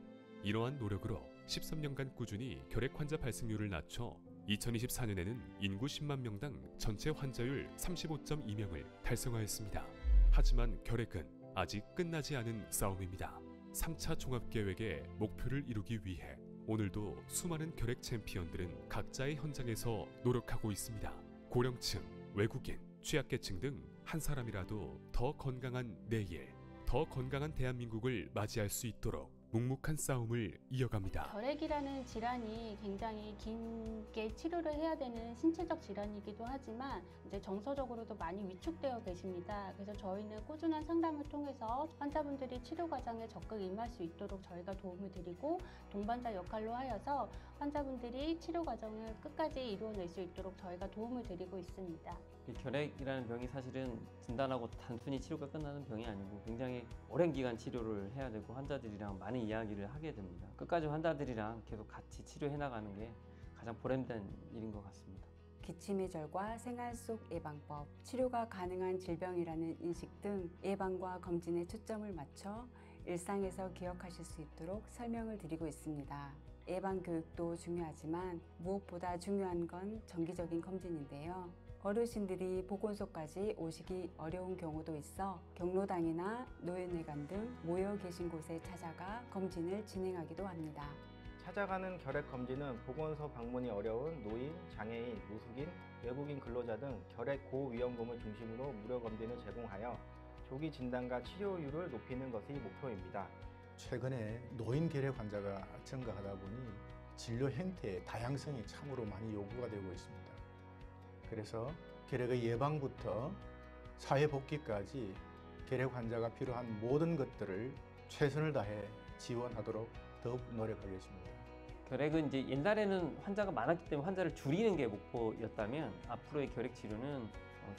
이러한 노력으로 13년간 꾸준히 결핵 환자 발생률을 낮춰 2024년에는 인구 10만 명당 전체 환자율 35.2명을 달성하였습니다. 하지만 결핵은 아직 끝나지 않은 싸움입니다. 3차 종합계획의 목표를 이루기 위해 오늘도 수많은 결핵 챔피언들은 각자의 현장에서 노력하고 있습니다. 고령층, 외국인, 취약계층 등 한 사람이라도 더 건강한 내일, 더 건강한 대한민국을 맞이할 수 있도록 묵묵한 싸움을 이어갑니다. 결핵이라는 질환이 굉장히 길게 치료를 해야 되는 신체적 질환이기도 하지만 이제 정서적으로도 많이 위축되어 계십니다. 그래서 저희는 꾸준한 상담을 통해서 환자분들이 치료 과정에 적극 임할 수 있도록 저희가 도움을 드리고 동반자 역할로 하여서 환자분들이 치료 과정을 끝까지 이루어낼 수 있도록 저희가 도움을 드리고 있습니다. 결핵이라는 병이 사실은 진단하고 단순히 치료가 끝나는 병이 아니고 굉장히 오랜 기간 치료를 해야 되고 환자들이랑 많은 이야기를 하게 됩니다. 끝까지 환자들이랑 계속 같이 치료해 나가는 게 가장 보람된 일인 것 같습니다. 기침예절과 생활 속 예방법, 치료가 가능한 질병이라는 인식 등 예방과 검진에 초점을 맞춰 일상에서 기억하실 수 있도록 설명을 드리고 있습니다. 예방 교육도 중요하지만 무엇보다 중요한 건 정기적인 검진인데요. 어르신들이 보건소까지 오시기 어려운 경우도 있어 경로당이나 노인회관 등 모여 계신 곳에 찾아가 검진을 진행하기도 합니다. 찾아가는 결핵 검진은 보건소 방문이 어려운 노인, 장애인, 무숙인, 외국인 근로자 등 결핵 고위험군을 중심으로 무료 검진을 제공하여 조기 진단과 치료율을 높이는 것이 목표입니다. 최근에 노인 결핵 환자가 증가하다 보니 진료 형태의 다양성이 참으로 많이 요구가 되고 있습니다. 그래서 결핵의 예방부터 사회복귀까지 결핵 환자가 필요한 모든 것들을 최선을 다해 지원하도록 더욱 노력하겠습니다. 결핵은 이제 옛날에는 환자가 많았기 때문에 환자를 줄이는 게 목표였다면 앞으로의 결핵 치료는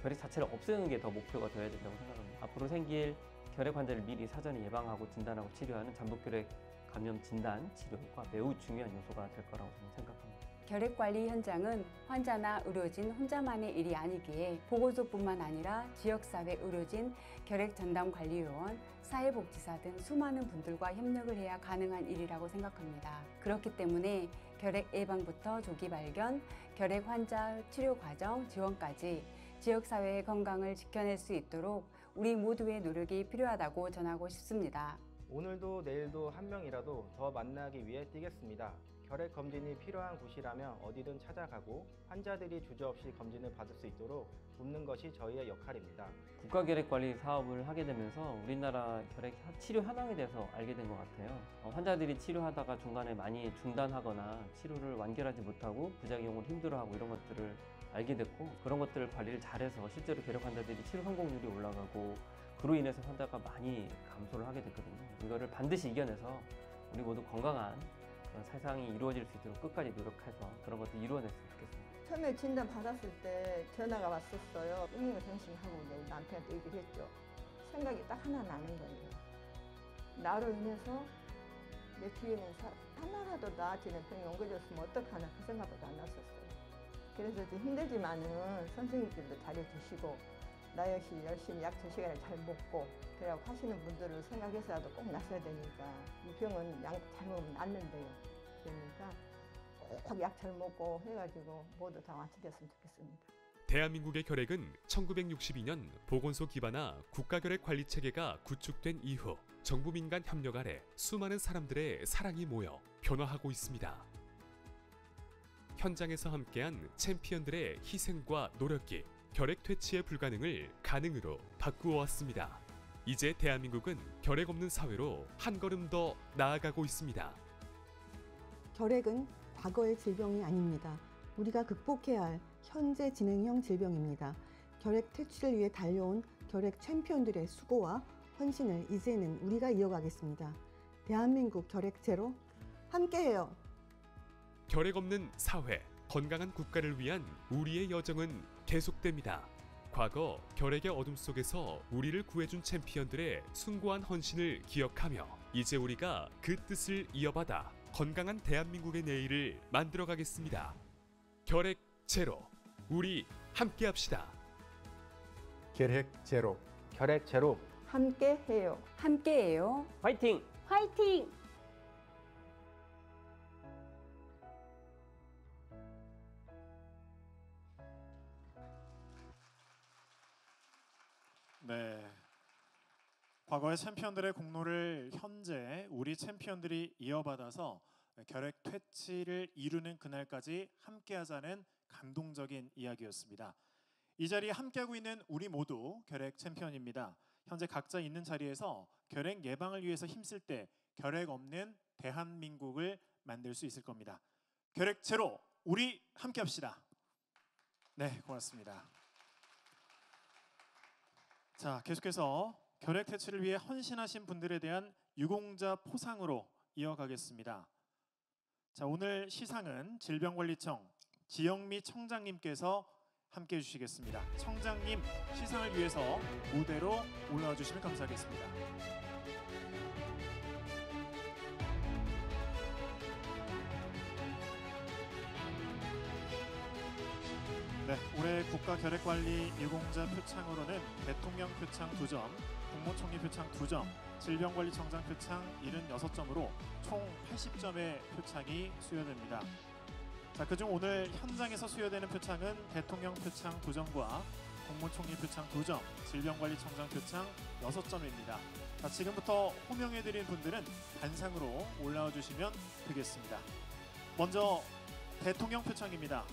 결핵 자체를 없애는 게 더 목표가 되어야 된다고 생각합니다. 앞으로 생길 결핵 환자를 미리 사전에 예방하고 진단하고 치료하는 잠복결핵 감염 진단 치료가 매우 중요한 요소가 될 거라고 저는 생각합니다. 결핵 관리 현장은 환자나 의료진 혼자만의 일이 아니기에 보건소뿐만 아니라 지역사회 의료진, 결핵전담관리요원, 사회복지사 등 수많은 분들과 협력을 해야 가능한 일이라고 생각합니다. 그렇기 때문에 결핵 예방부터 조기 발견, 결핵 환자 치료 과정 지원까지 지역사회의 건강을 지켜낼 수 있도록 우리 모두의 노력이 필요하다고 전하고 싶습니다. 오늘도 내일도 한 명이라도 더 만나기 위해 뛰겠습니다. 결핵 검진이 필요한 곳이라면 어디든 찾아가고 환자들이 주저없이 검진을 받을 수 있도록 돕는 것이 저희의 역할입니다. 국가결핵관리 사업을 하게 되면서 우리나라 결핵 치료 현황에 대해서 알게 된 것 같아요. 환자들이 치료하다가 중간에 많이 중단하거나 치료를 완결하지 못하고 부작용을 힘들어하고 이런 것들을 알게 됐고, 그런 것들을 관리를 잘해서 실제로 결핵 환자들이 치료 성공률이 올라가고 그로 인해서 환자가 많이 감소를 하게 됐거든요. 이거를 반드시 이겨내서 우리 모두 건강한 그런 세상이 이루어질 수 있도록 끝까지 노력해서 그런 것들 이루어냈으면 좋겠습니다. 처음에 진단 받았을 때 전화가 왔었어요. 임용생심하고 우리 남편한테 얘기를 했죠. 생각이 딱 하나 나는 거예요. 나로 인해서 내 뒤에는 하나라도 나아지는 병이 옮겨졌으면 어떡하나 그 생각도 안 났었어요. 그래서 좀 힘들지만은 선생님들도 잘해주시고 나 역시 열심히 약 2시간을 잘 먹고 그래갖고 하시는 분들을 생각해서라도 꼭 나서야 되니까 이 병은 약 잘 먹으면 낫는데요. 그러니까 꼭 약 잘 먹고 해가지고 모두 다 완치됐으면 좋겠습니다. 대한민국의 결핵은 1962년 보건소 기반화 국가결핵관리체계가 구축된 이후 정부 민간 협력 아래 수많은 사람들의 사랑이 모여 변화하고 있습니다. 현장에서 함께한 챔피언들의 희생과 노력이 결핵 퇴치의 불가능을 가능으로 바꾸어 왔습니다. 이제 대한민국은 결핵 없는 사회로 한 걸음 더 나아가고 있습니다. 결핵은 과거의 질병이 아닙니다. 우리가 극복해야 할 현재 진행형 질병입니다. 결핵 퇴치를 위해 달려온 결핵 챔피언들의 수고와 헌신을 이제는 우리가 이어가겠습니다. 대한민국 결핵 제로 함께해요. 결핵 없는 사회, 건강한 국가를 위한 우리의 여정은 계속됩니다. 과거 결핵의 어둠 속에서 우리를 구해준 챔피언들의 숭고한 헌신을 기억하며 이제 우리가 그 뜻을 이어받아 건강한 대한민국의 내일을 만들어가겠습니다. 결핵 제로, 우리 함께합시다. 결핵 제로, 결핵 제로, 함께해요. 함께해요. 화이팅! 화이팅! 네. 과거의 챔피언들의 공로를 현재 우리 챔피언들이 이어받아서 결핵 퇴치를 이루는 그날까지 함께하자는 감동적인 이야기였습니다. 이 자리에 함께하고 있는 우리 모두 결핵 챔피언입니다. 현재 각자 있는 자리에서 결핵 예방을 위해서 힘쓸 때 결핵 없는 대한민국을 만들 수 있을 겁니다. 결핵 제로, 우리 함께합시다. 네, 고맙습니다. 자, 계속해서 결핵 퇴치를 위해 헌신하신 분들에 대한 유공자 포상으로 이어가겠습니다. 자, 오늘 시상은 질병관리청 지영미 청장님께서 함께 해주시겠습니다. 청장님 시상을 위해서 무대로 올라와 주시면 감사하겠습니다. 네, 올해 국가결핵관리 유공자 표창으로는 대통령 표창 2점, 국무총리 표창 2점, 질병관리청장 표창 76점으로 총 80점의 표창이 수여됩니다. 자, 자, 그중 오늘 현장에서 수여되는 표창은 대통령 표창 2점과 국무총리 표창 2점, 질병관리청장 표창 6점입니다. 자, 지금부터 호명해드린 분들은 단상으로 올라와 주시면 되겠습니다. 먼저 대통령 표창입니다.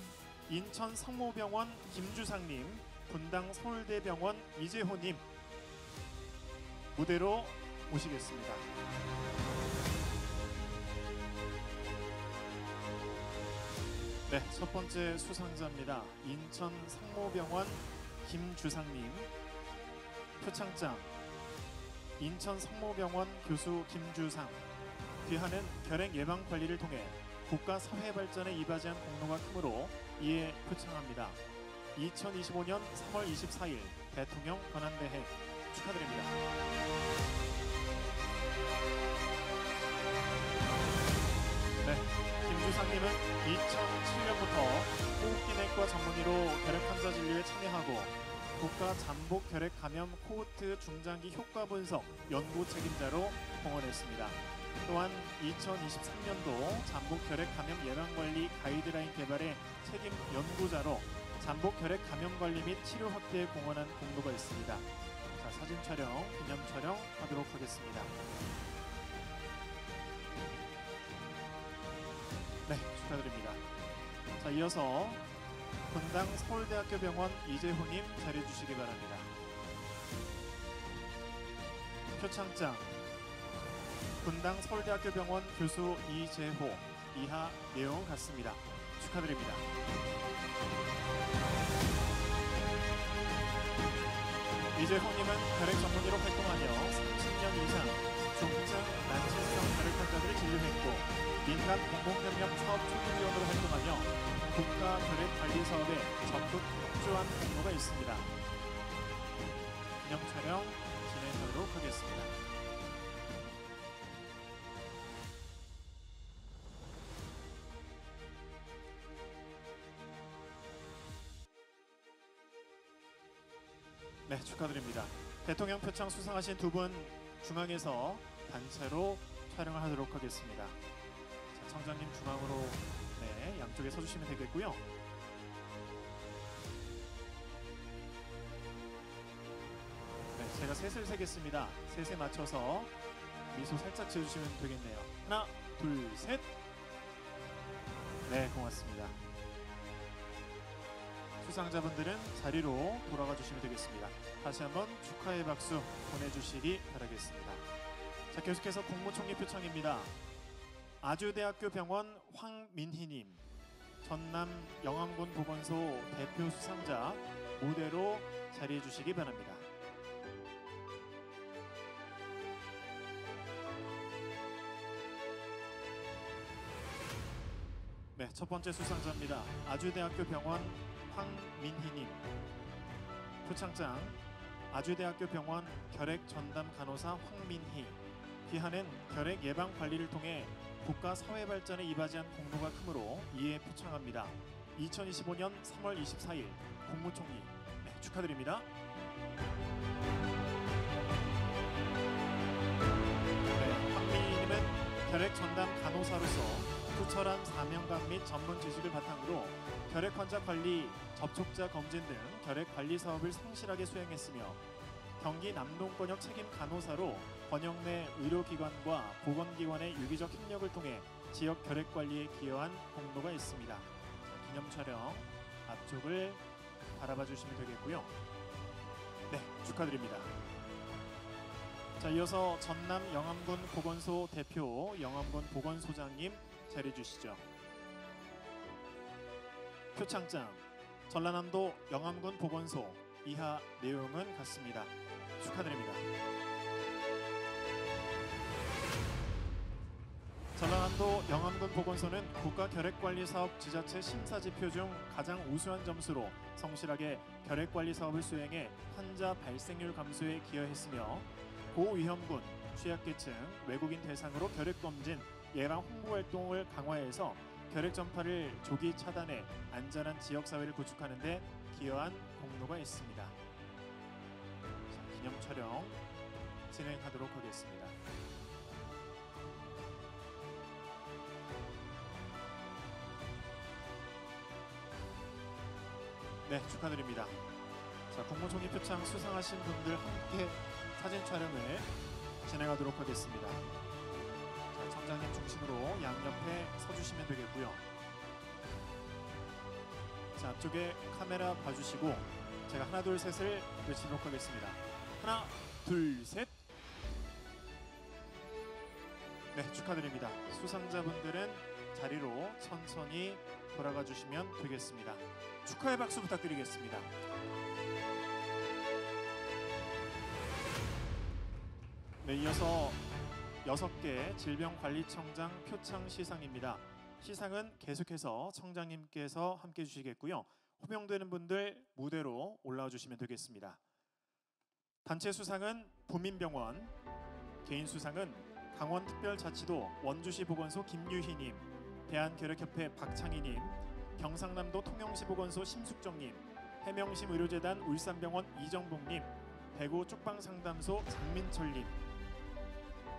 인천 성모병원 김주상님, 분당 서울대병원 이재호님 무대로 모시겠습니다. 네, 첫 번째 수상자입니다. 인천 성모병원 김주상님, 표창장 인천 성모병원 교수 김주상. 귀하는 결핵 예방 관리를 통해 국가 사회 발전에 이바지한 공로가 크므로 이에 표창합니다. 2025년 3월 24일 대통령 권한대행 축하드립니다. 네, 김주상님은 2007년부터 호흡기내과 전문의로 결핵 환자 진료에 참여하고 국가 잠복 결핵 감염 코호트 중장기 효과 분석 연구 책임자로 공헌했습니다. 또한 2023년도 잠복 결핵 감염 예방 관리 가이드라인 개발의 책임 연구자로 잠복 결핵 감염 관리 및 치료 확대에 공헌한 공로가 있습니다. 자, 사진 촬영, 기념 촬영 하도록 하겠습니다. 네, 축하드립니다. 자, 이어서 분당 서울대학교 병원 이재호님 자리해 주시기 바랍니다. 표창장 분당 서울대학교 병원 교수 이재호. 이하 내용 같습니다. 축하드립니다. 이재호님은 결핵 전문의로 활동하며 30년 이상 중증 난치성 결핵 환자들을 진료했고 민간 공공변력 사업 초기위원으로 활동하며 국가 결핵 관리 사업에 적극 협조한 공로가 있습니다. 기념 촬영 진행하도록 하겠습니다. 네, 축하드립니다. 대통령 표창 수상하신 두 분 중앙에서 단체로 촬영을 하도록 하겠습니다. 자, 청장님 중앙으로 네, 양쪽에 서주시면 되겠고요. 네, 제가 셋을 세겠습니다. 셋에 맞춰서 미소 살짝 지어주시면 되겠네요. 하나, 둘, 셋. 네, 고맙습니다. 수상자분들은 자리로 돌아가 주시면 되겠습니다. 다시 한번 축하의 박수 보내주시기 바라겠습니다. 자, 계속해서 국무총리 표창입니다. 아주대학교 병원 황민희님, 전남 영암군 보건소 대표 수상자 무대로 자리해 주시기 바랍니다. 네, 첫 번째 수상자입니다. 아주대학교 병원 황민희님, 표창장 아주대학교 병원 결핵 전담 간호사 황민희. 귀하는 결핵 예방 관리를 통해 국가 사회 발전에 이바지한 공로가 크므로 이에 표창합니다. 2025년 3월 24일 국무총리. 네, 축하드립니다. 네, 황민희님은 결핵 전담 간호사로서 투철한 사명감 및 전문 지식을 바탕으로 결핵 환자 관리, 접촉자 검진 등 결핵 관리 사업을 성실하게 수행했으며 경기 남동권역 책임 간호사로 권역 내 의료기관과 보건기관의 유기적 협력을 통해 지역 결핵 관리에 기여한 공로가 있습니다. 자, 기념 촬영 앞쪽을 바라봐 주시면 되겠고요. 네, 축하드립니다. 자, 이어서 전남 영암군 보건소 대표 영암군 보건소장님 자리해 주시죠. 표창장 전라남도 영암군 보건소. 이하 내용은 같습니다. 축하드립니다. 전라남도 영암군 보건소는 국가결핵관리사업 지자체 심사지표 중 가장 우수한 점수로 성실하게 결핵관리 사업을 수행해 환자 발생률 감소에 기여했으며 고위험군, 취약계층, 외국인 대상으로 결핵검진, 예방 홍보활동을 강화해서 결핵 전파를 조기 차단해 안전한 지역사회를 구축하는 데 기여한 공로가 있습니다. 자, 기념 촬영 진행하도록 하겠습니다. 네, 축하드립니다. 자, 국무총리 표창 수상하신 분들 함께 사진 촬영을 진행하도록 하겠습니다. 자, 청장님 중심으로 양옆에 서주시면 되겠고요. 자, 앞쪽에 카메라 봐주시고 제가 하나 둘 셋을 외치도록 하겠습니다. 하나 둘 셋. 네, 축하드립니다. 수상자분들은 자리로 천천히 돌아가 주시면 되겠습니다. 축하의 박수 부탁드리겠습니다. 네, 이어서 6개 질병관리청장 표창 시상입니다. 시상은 계속해서 청장님께서 함께 해주시겠고요. 호명되는 분들 무대로 올라와 주시면 되겠습니다. 단체 수상은 부민병원, 개인 수상은 강원특별자치도 원주시 보건소 김유희님, 대한결핵협회 박창희님, 경상남도 통영시 보건소 심숙정님, 해명심 의료재단 울산병원 이정복님, 대구 쪽방상담소 장민철님.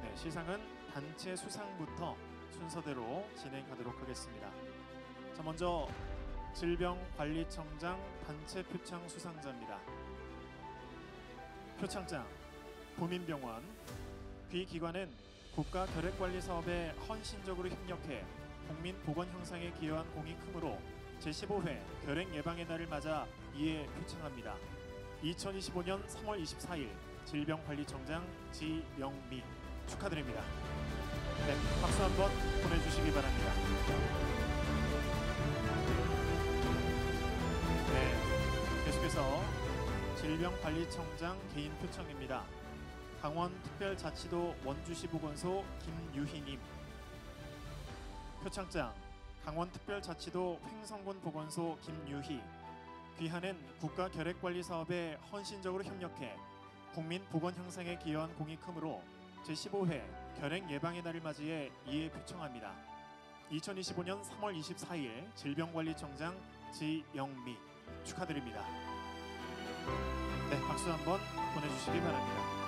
네, 시상은 단체 수상부터 순서대로 진행하도록 하겠습니다. 자, 먼저 질병관리청장 단체 표창 수상자입니다. 표창장 부민병원. 귀기관은 국가결핵관리사업에 헌신적으로 협력해 국민 보건 형상에 기여한 공이 크므로 제15회 결핵 예방의 날을 맞아 이에 표창합니다. 2025년 3월 24일 질병관리청장 지영미 축하드립니다. 네, 박수 한번 보내주시기 바랍니다. 네, 계속해서 질병관리청장 개인 표창입니다. 강원특별자치도 원주시 보건소 김유희님. 표창장 강원특별자치도 횡성군 보건소 김유희. 귀하는 국가결핵관리사업에 헌신적으로 협력해 국민 보건 형상에 기여한 공이 크므로 제15회 결핵 예방의 날을 맞이해 이에 표창합니다. 2025년 3월 24일 질병관리청장 지영미 축하드립니다. 네, 박수 한번 보내주시기 바랍니다.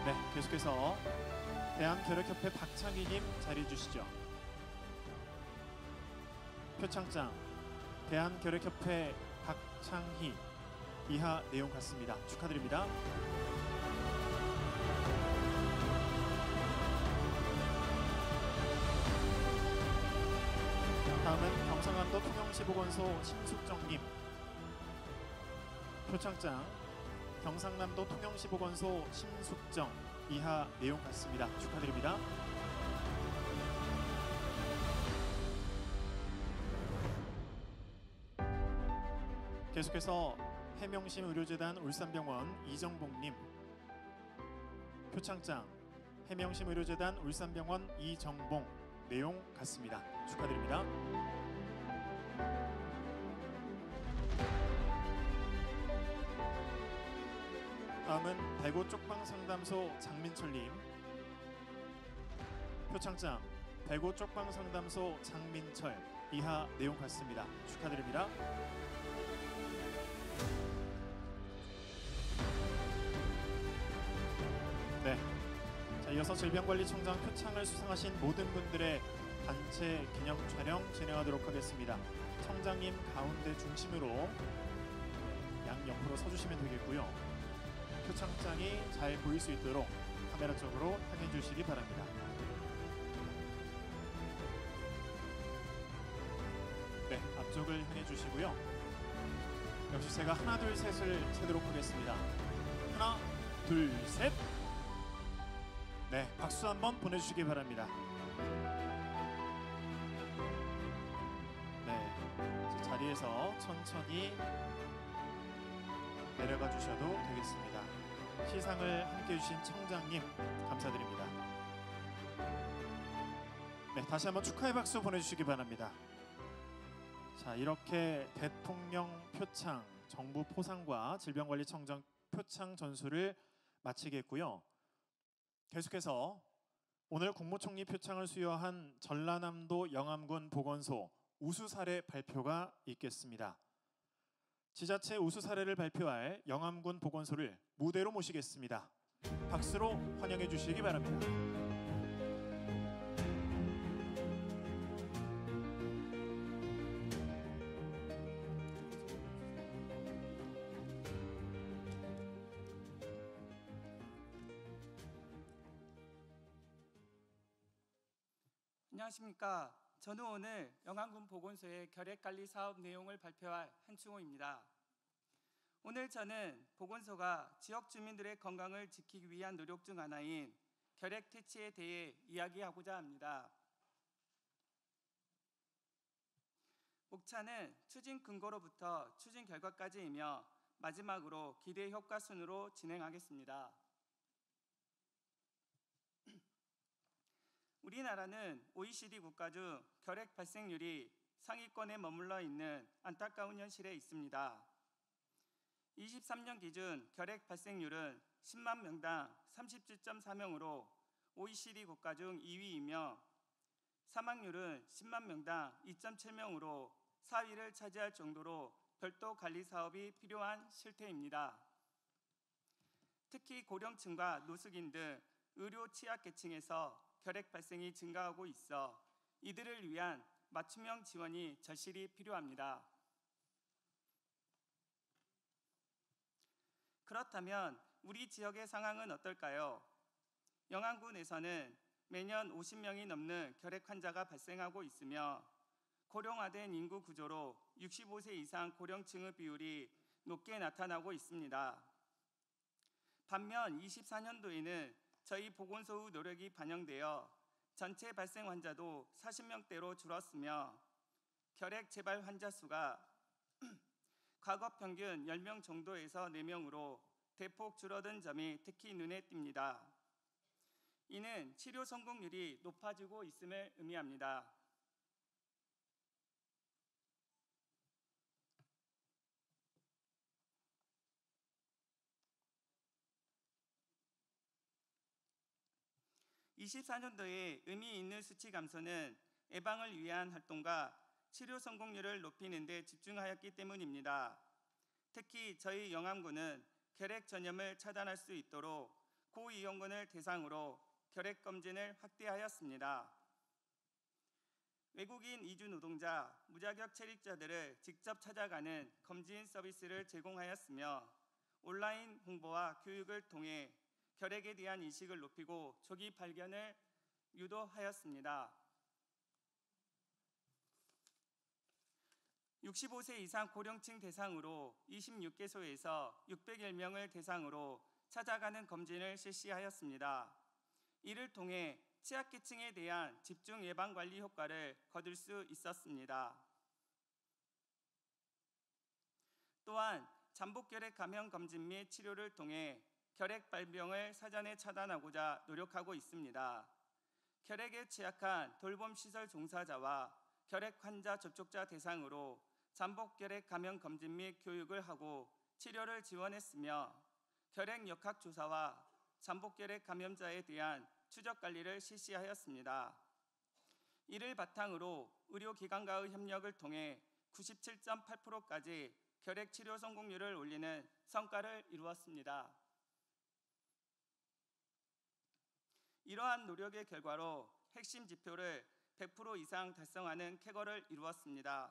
네, 계속해서 대한결핵협회 박창희님 자리해 주시죠. 표창장 대한결핵협회 박창희. 이하 내용 같습니다. 축하드립니다. 다음은 경상남도 통영시 보건소 심숙정님. 표창장 경상남도 통영시 보건소 심숙정. 이하 내용 같습니다. 축하드립니다. 계속해서 해명심 의료재단 울산병원 이정복님. 표창장 해명심 의료재단 울산병원 이정봉. 내용 같습니다. 축하드립니다. 다음은 대구 쪽방상담소 장민철님. 표창장 대구 쪽방상담소 장민철. 이하 내용 같습니다. 축하드립니다. 네, 자, 이어서 질병관리청장 표창을 수상하신 모든 분들의 단체 기념 촬영 진행하도록 하겠습니다. 청장님 가운데 중심으로 양옆으로 서주시면 되겠고요. 표창장이 잘 보일 수 있도록 카메라 쪽으로 향해 주시기 바랍니다. 네, 앞쪽을 향해 주시고요. 역시 제가 하나 둘 셋을 세도록 하겠습니다. 하나 둘 셋. 네, 박수 한번 보내주시기 바랍니다. 네, 자리에서 천천히 내려가 주셔도 되겠습니다. 시상을 함께 해주신 청장님 감사드립니다. 네, 다시 한번 축하의 박수 보내주시기 바랍니다. 자, 이렇게 대통령 표창, 정부 포상과 질병관리청장 표창 전수를 마치겠고요. 계속해서 오늘 국무총리 표창을 수여한 전라남도 영암군 보건소 우수 사례 발표가 있겠습니다. 지자체 우수 사례를 발표할 영암군 보건소를 무대로 모시겠습니다. 박수로 환영해 주시기 바랍니다. 안녕하십니까. 저는 오늘 영암군 보건소의 결핵관리 사업 내용을 발표할 한충호입니다. 오늘 저는 보건소가 지역 주민들의 건강을 지키기 위한 노력 중 하나인 결핵 퇴치에 대해 이야기하고자 합니다. 목차는 추진 근거로부터 추진 결과까지이며 마지막으로 기대 효과 순으로 진행하겠습니다. 우리나라는 OECD 국가 중 결핵 발생률이 상위권에 머물러 있는 안타까운 현실에 있습니다. 23년 기준 결핵 발생률은 10만 명당 37.4명으로 OECD 국가 중 2위이며 사망률은 10만 명당 2.7명으로 4위를 차지할 정도로 별도 관리 사업이 필요한 실태입니다. 특히 고령층과 노숙인 등 의료 취약계층에서 결핵 발생이 증가하고 있어 이들을 위한 맞춤형 지원이 절실히 필요합니다. 그렇다면 우리 지역의 상황은 어떨까요? 영암군에서는 매년 50명이 넘는 결핵 환자가 발생하고 있으며 고령화된 인구 구조로 65세 이상 고령층의 비율이 높게 나타나고 있습니다. 반면 24년도에는 저희 보건소의 노력이 반영되어 전체 발생 환자도 40명대로 줄었으며 결핵 재발 환자 수가 과거 평균 10명 정도에서 4명으로 대폭 줄어든 점이 특히 눈에 띕니다. 이는 치료 성공률이 높아지고 있음을 의미합니다. (2024년도에) 의미 있는 수치 감소는 예방을 위한 활동과 치료 성공률을 높이는 데 집중하였기 때문입니다. 특히 저희 영암군은 결핵 전염을 차단할 수 있도록 고위험군을 대상으로 결핵 검진을 확대하였습니다. 외국인 이주 노동자, 무자격 체력자들을 직접 찾아가는 검진 서비스를 제공하였으며 온라인 홍보와 교육을 통해 결핵에 대한 인식을 높이고 조기 발견을 유도하였습니다. 65세 이상 고령층 대상으로 26개소에서 601명을 대상으로 찾아가는 검진을 실시하였습니다. 이를 통해 취약계층에 대한 집중 예방관리 효과를 거둘 수 있었습니다. 또한 잠복결핵 감염 검진 및 치료를 통해 결핵 발병을 사전에 차단하고자 노력하고 있습니다. 결핵에 취약한 돌봄시설 종사자와 결핵 환자 접촉자 대상으로 잠복결핵 감염 검진 및 교육을 하고 치료를 지원했으며 결핵 역학 조사와 잠복결핵 감염자에 대한 추적 관리를 실시하였습니다. 이를 바탕으로 의료기관과의 협력을 통해 97.8%까지 결핵 치료 성공률을 올리는 성과를 이루었습니다. 이러한 노력의 결과로 핵심 지표를 100% 이상 달성하는 쾌거를 이루었습니다.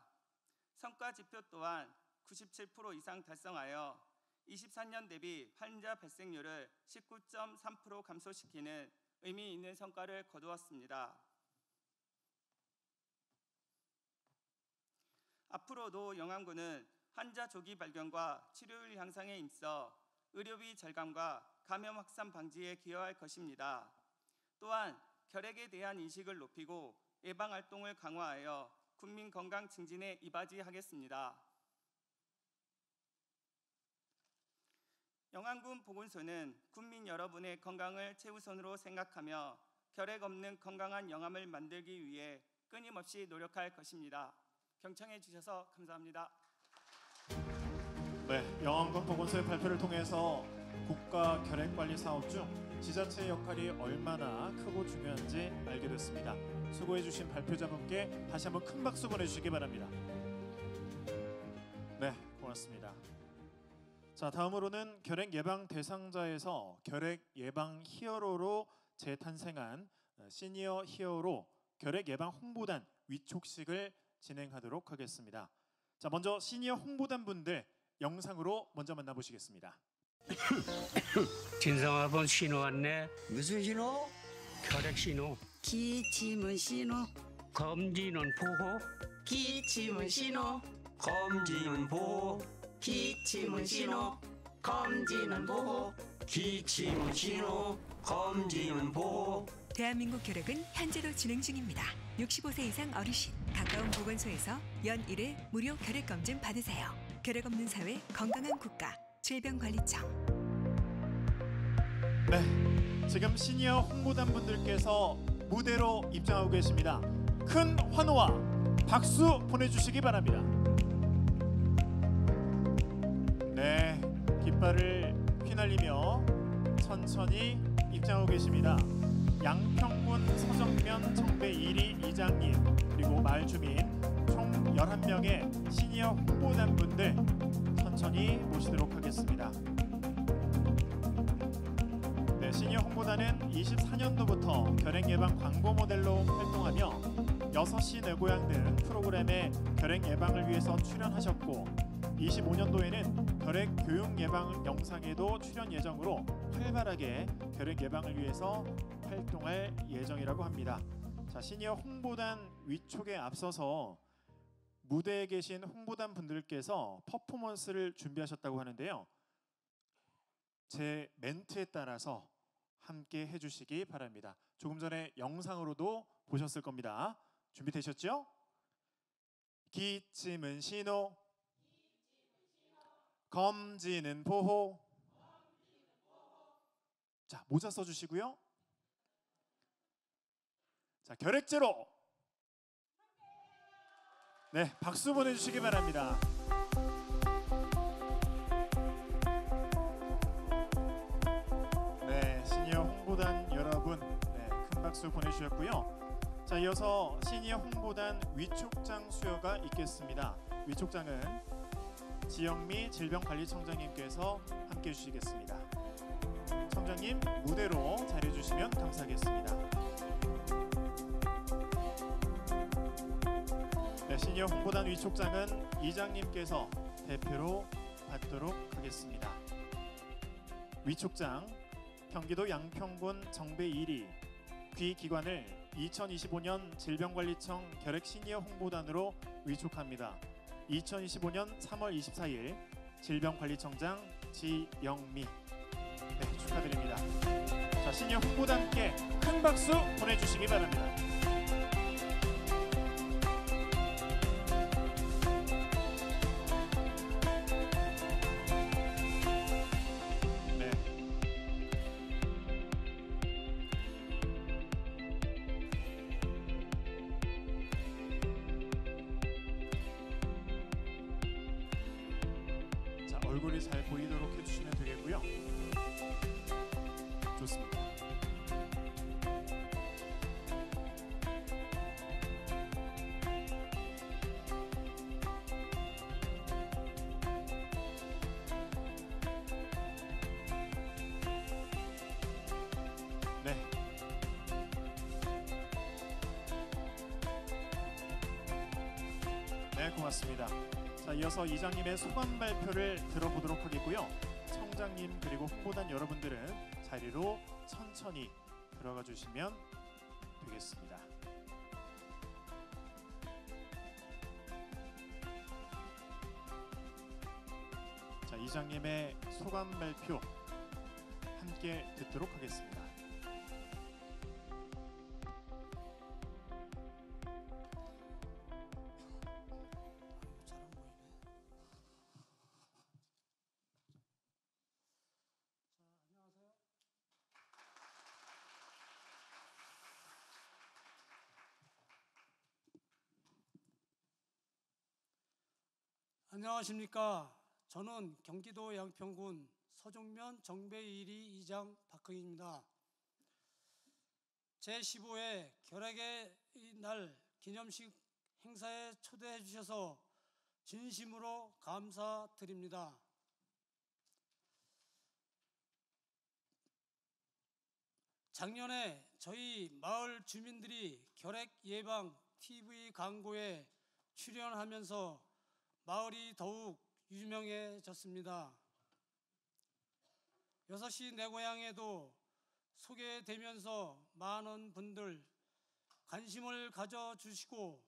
성과 지표 또한 97% 이상 달성하여 23년 대비 환자 발생률을 19.3% 감소시키는 의미 있는 성과를 거두었습니다. 앞으로도 영암군은 환자 조기 발견과 치료율 향상에 있어 의료비 절감과 감염 확산 방지에 기여할 것입니다. 또한 결핵에 대한 인식을 높이고 예방 활동을 강화하여 국민 건강 증진에 이바지하겠습니다. 영암군 보건소는 국민 여러분의 건강을 최우선으로 생각하며 결핵 없는 건강한 영암을 만들기 위해 끊임없이 노력할 것입니다. 경청해 주셔서 감사합니다. 네, 영암군 보건소의 발표를 통해서 국가 결핵관리 사업 중 지자체의 역할이 얼마나 크고 중요한지 알게 됐습니다. 수고해 주신 발표자분께 다시 한번 큰 박수 보내주시기 바랍니다. 네, 고맙습니다. 자, 다음으로는 결핵 예방 대상자에서 결핵 예방 히어로로 재탄생한 시니어 히어로 결핵 예방 홍보단 위촉식을 진행하도록 하겠습니다. 자, 먼저 시니어 홍보단 분들 영상으로 먼저 만나보시겠습니다. 진성아번 신호 왔네. 무슨 신호? 결핵 신호. 기침은 신호, 검진은 보호, 기침은 신호, 검진은 보호, 기침은 신호, 검진은 보호. 기침은 신호, 검진은 보호. 대한민국 결핵은 현재도 진행 중입니다. 65세 이상 어르신, 가까운 보건소에서 연 1회 무료 결핵 검진 받으세요. 결핵 없는 사회, 건강한 국가, 질병관리청. 네, 지금 시니어 홍보단 분들께서 무대로 입장하고 계십니다. 큰 환호와 박수 보내주시기 바랍니다. 네, 깃발을 휘날리며 천천히 입장하고 계십니다. 양평군 서정면 정배 1위 이장님 그리고 마을 주민 총 11명의 시니어 홍보단 분들 천천히 모시도록 하겠습니다. 네, 시니어 홍보단은 24년도부터 결핵 예방 광고 모델로 활동하며 6시 내 고향 등 프로그램에 결핵 예방을 위해서 출연하셨고 25년도에는 결핵 교육 예방 영상에도 출연 예정으로 활발하게 결핵 예방을 위해서 활동할 예정이라고 합니다. 자, 시니어 홍보단 위촉에 앞서서 무대에 계신 홍보단 분들께서 퍼포먼스를 준비하셨다고 하는데요. 제 멘트에 따라서 함께 해주시기 바랍니다. 조금 전에 영상으로도 보셨을 겁니다. 준비되셨죠? 기침은 신호, 검진은 보호. 자, 모자 써주시고요. 자, 결핵제로. 네, 박수 보내주시기 바랍니다. 네, 시니어 홍보단 여러분, 네, 큰 박수 보내주셨고요. 자, 이어서 시니어 홍보단 위촉장 수여가 있겠습니다. 위촉장은 지영미 질병관리청장님께서 함께 해주시겠습니다. 청장님 무대로 자리해 주시면 감사하겠습니다. 네, 시니어 홍보단 위촉장은 이장님께서 대표로 받도록 하겠습니다. 위촉장, 경기도 양평군 정배 1위 귀 기관을 2025년 질병관리청 결핵 시니어 홍보단으로 위촉합니다. 2025년 3월 24일 질병관리청장 지영미. 네, 축하드립니다. 자, 시니어 홍보단께 큰 박수 보내주시기 바랍니다. 네. 자, 얼굴이 잘 보이도록 해주시면 되겠고요. 좋습니다. 네. 네, 고맙습니다. 자, 이어서 이장님의 소감 발표를 들어보도록 하겠고요. 청장님 그리고 홍보단 여러분들은 자리로 천천히 들어가 주시면 되겠습니다. 자, 이장님의 소감 발표 함께 듣도록 하겠습니다. 안녕하십니까. 저는 경기도 양평군 서정면 정배 1위 이장 박흥입니다. 제15회 결핵의 날 기념식 행사에 초대해 주셔서 진심으로 감사드립니다. 작년에 저희 마을 주민들이 결핵 예방 TV 광고에 출연하면서 마을이 더욱 유명해졌습니다. 6시 내 고향에도 소개되면서 많은 분들 관심을 가져주시고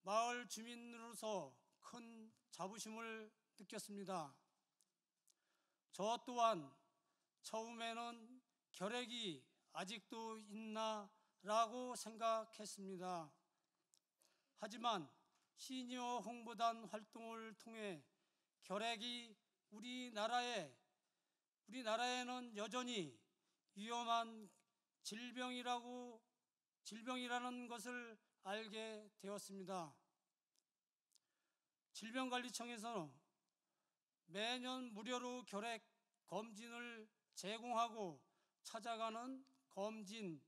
마을 주민으로서 큰 자부심을 느꼈습니다. 저 또한 처음에는 결핵이 아직도 있나라고 생각했습니다. 하지만 시니어 홍보단 활동을 통해 결핵이 우리나라에는 여전히 위험한 질병이라는 것을 알게 되었습니다. 질병관리청에서는 매년 무료로 결핵 검진을 제공하고 찾아가는 검진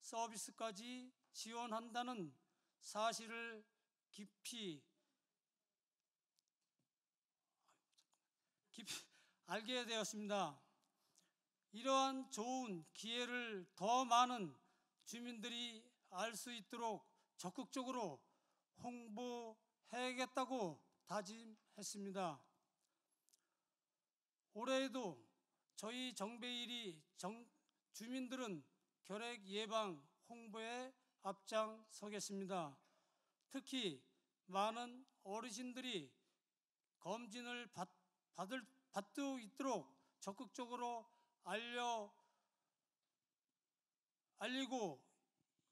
서비스까지 지원한다는 사실을 깊이 알게 되었습니다. 이러한 좋은 기회를 더 많은 주민들이 알 수 있도록 적극적으로 홍보해야겠다고 다짐했습니다. 올해에도 저희 정배일이 주민들은 결핵 예방 홍보에 앞장서겠습니다. 특히 많은 어르신들이 검진을 받을 수 있도록 적극적으로 알리고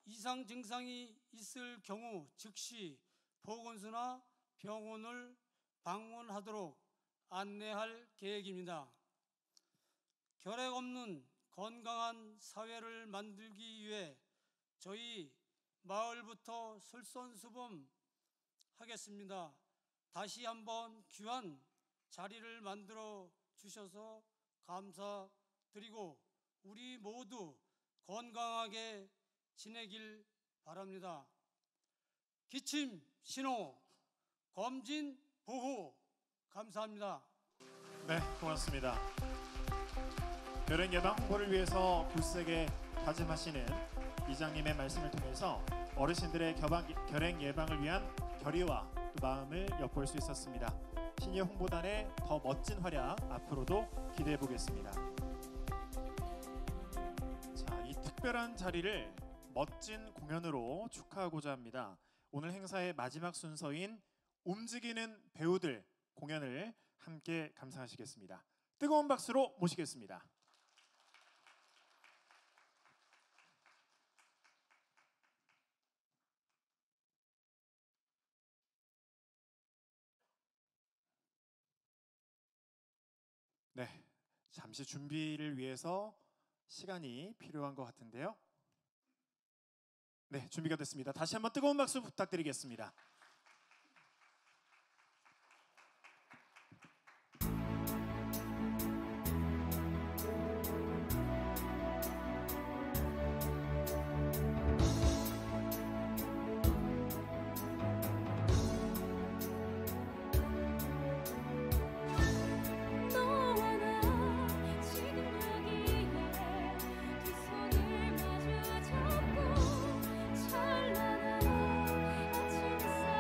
이상 증상이 있을 경우 즉시 보건소나 병원을 방문하도록 안내할 계획입니다. 결핵 없는 건강한 사회를 만들기 위해 저희 마을부터 솔선수범하겠습니다. 다시 한번 귀한 자리를 만들어 주셔서 감사드리고 우리 모두 건강하게 지내길 바랍니다. 기침, 신호, 검진, 보호 감사합니다. 네, 고맙습니다. 결핵 예방 홍보를 위해서 굳세게 다짐하시는 이장님의 말씀을 통해서 어르신들의 결핵 예방을 위한 결의와 또 마음을 엿볼 수 있었습니다. 시니어 홍보단의 더 멋진 활약 앞으로도 기대해 보겠습니다. 자, 이 특별한 자리를 멋진 공연으로 축하하고자 합니다. 오늘 행사의 마지막 순서인 움직이는 배우들 공연을 함께 감상하시겠습니다. 뜨거운 박수로 모시겠습니다. 네, 잠시 준비를 위해서 시간이 필요한 것 같은데요. 네, 준비가 됐습니다. 다시 한번 뜨거운 박수 부탁드리겠습니다. 찬란한 아침 햇살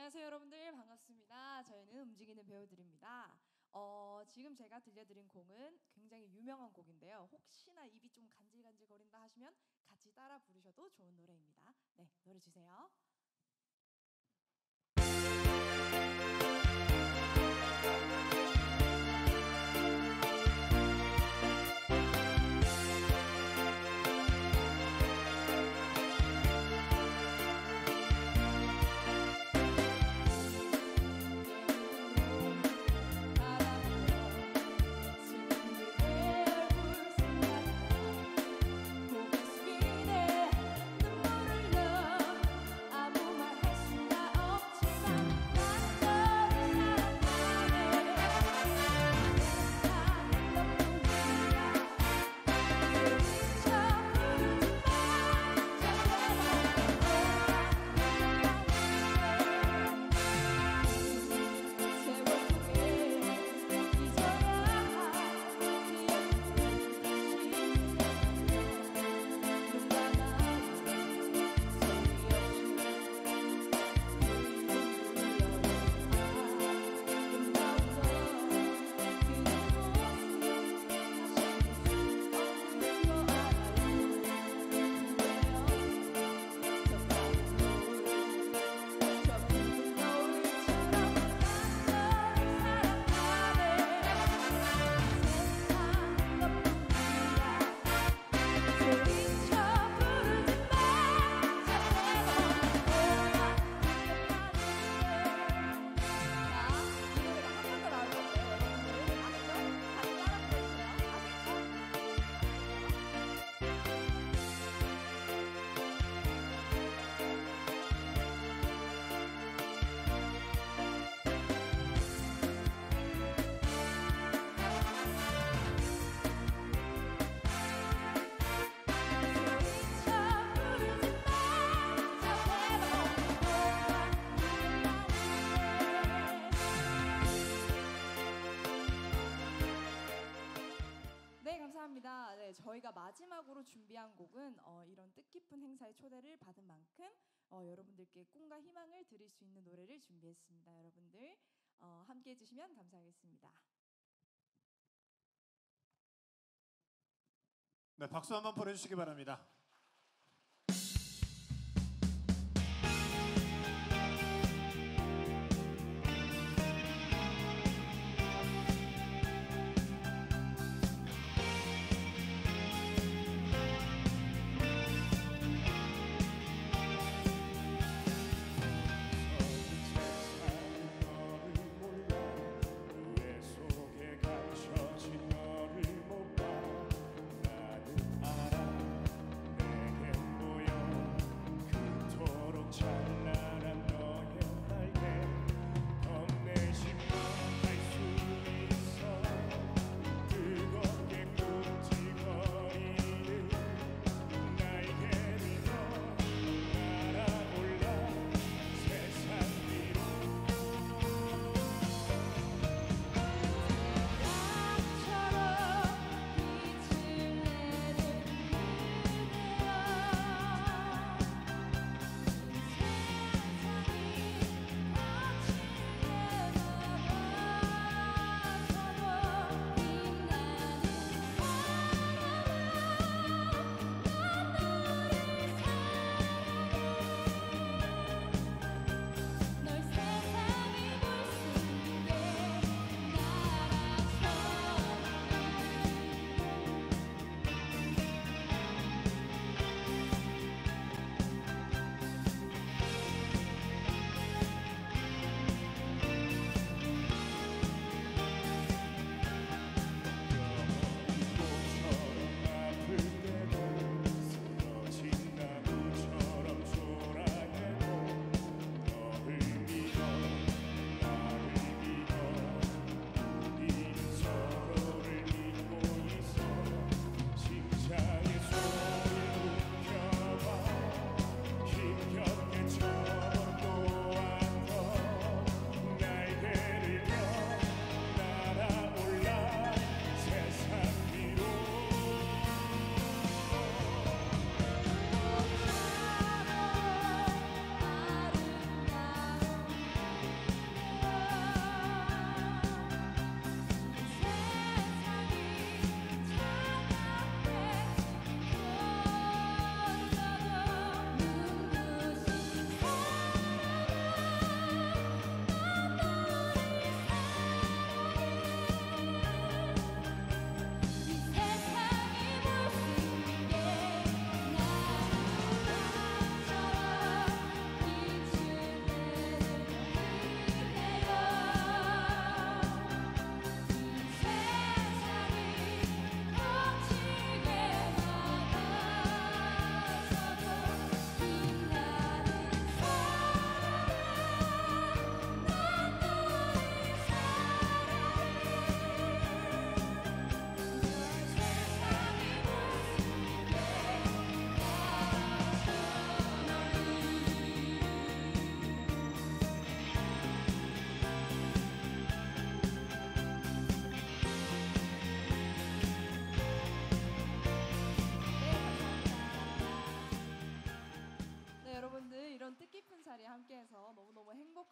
안녕하세요 여러분들 반갑습니다. 저희는 움직이는 배우들입니다. 지금 제가 들려드린 곡은 굉장히 유명한 곡인데요. 혹시나 입이 좀 간질간질거린다 하시면 같이 따라 부르셔도 좋은 노래입니다. 네, 노래 주세요. 네, 저희가 마지막으로 준비한 곡은 이런 뜻깊은 행사에 초대를 받은 만큼 여러분들께 꿈과 희망을 드릴 수 있는 노래를 준비했습니다. 여러분들 함께 해주시면 감사하겠습니다. 네, 박수 한번 보내주시기 바랍니다.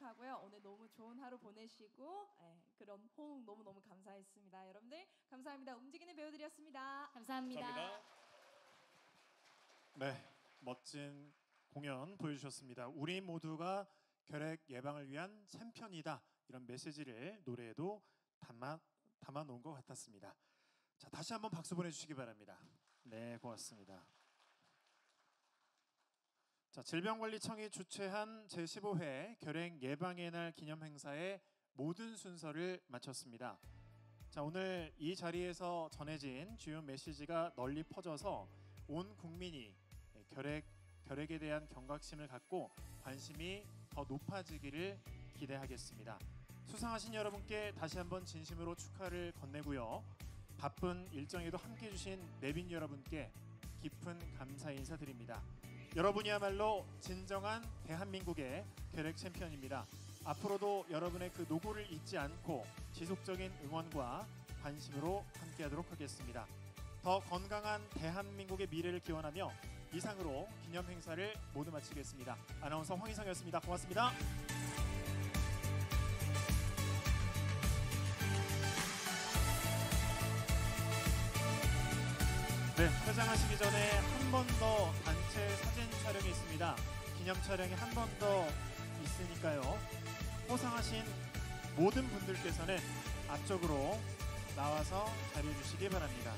행복하고요. 오늘 너무 좋은 하루 보내시고 그런 호응 너무너무 감사했습니다. 여러분들 감사합니다. 움직이는 배우들이었습니다. 감사합니다. 네, 멋진 공연 보여주셨습니다. 우리 모두가 결핵 예방을 위한 챔피언이다. 이런 메시지를 노래에도 담아 놓은 것 같았습니다. 자, 다시 한번 박수 보내주시기 바랍니다. 네, 고맙습니다. 자, 질병관리청이 주최한 제15회 결핵 예방의 날 기념 행사의 모든 순서를 마쳤습니다. 자, 오늘 이 자리에서 전해진 주요 메시지가 널리 퍼져서 온 국민이 결핵에 대한 경각심을 갖고 관심이 더 높아지기를 기대하겠습니다. 수상하신 여러분께 다시 한번 진심으로 축하를 건네고요. 바쁜 일정에도 함께해 주신 내빈 여러분께 깊은 감사 인사드립니다. 여러분이야말로 진정한 대한민국의 결핵 챔피언입니다. 앞으로도 여러분의 그 노고를 잊지 않고 지속적인 응원과 관심으로 함께하도록 하겠습니다. 더 건강한 대한민국의 미래를 기원하며 이상으로 기념 행사를 모두 마치겠습니다. 아나운서 황희성이었습니다. 고맙습니다. 네, 퇴장하시기 전에 한 번 더 단체 사진 촬영이 있습니다. 기념 촬영이 한 번 더 있으니까요. 포상하신 모든 분들께서는 앞쪽으로 나와서 자리해 주시기 바랍니다.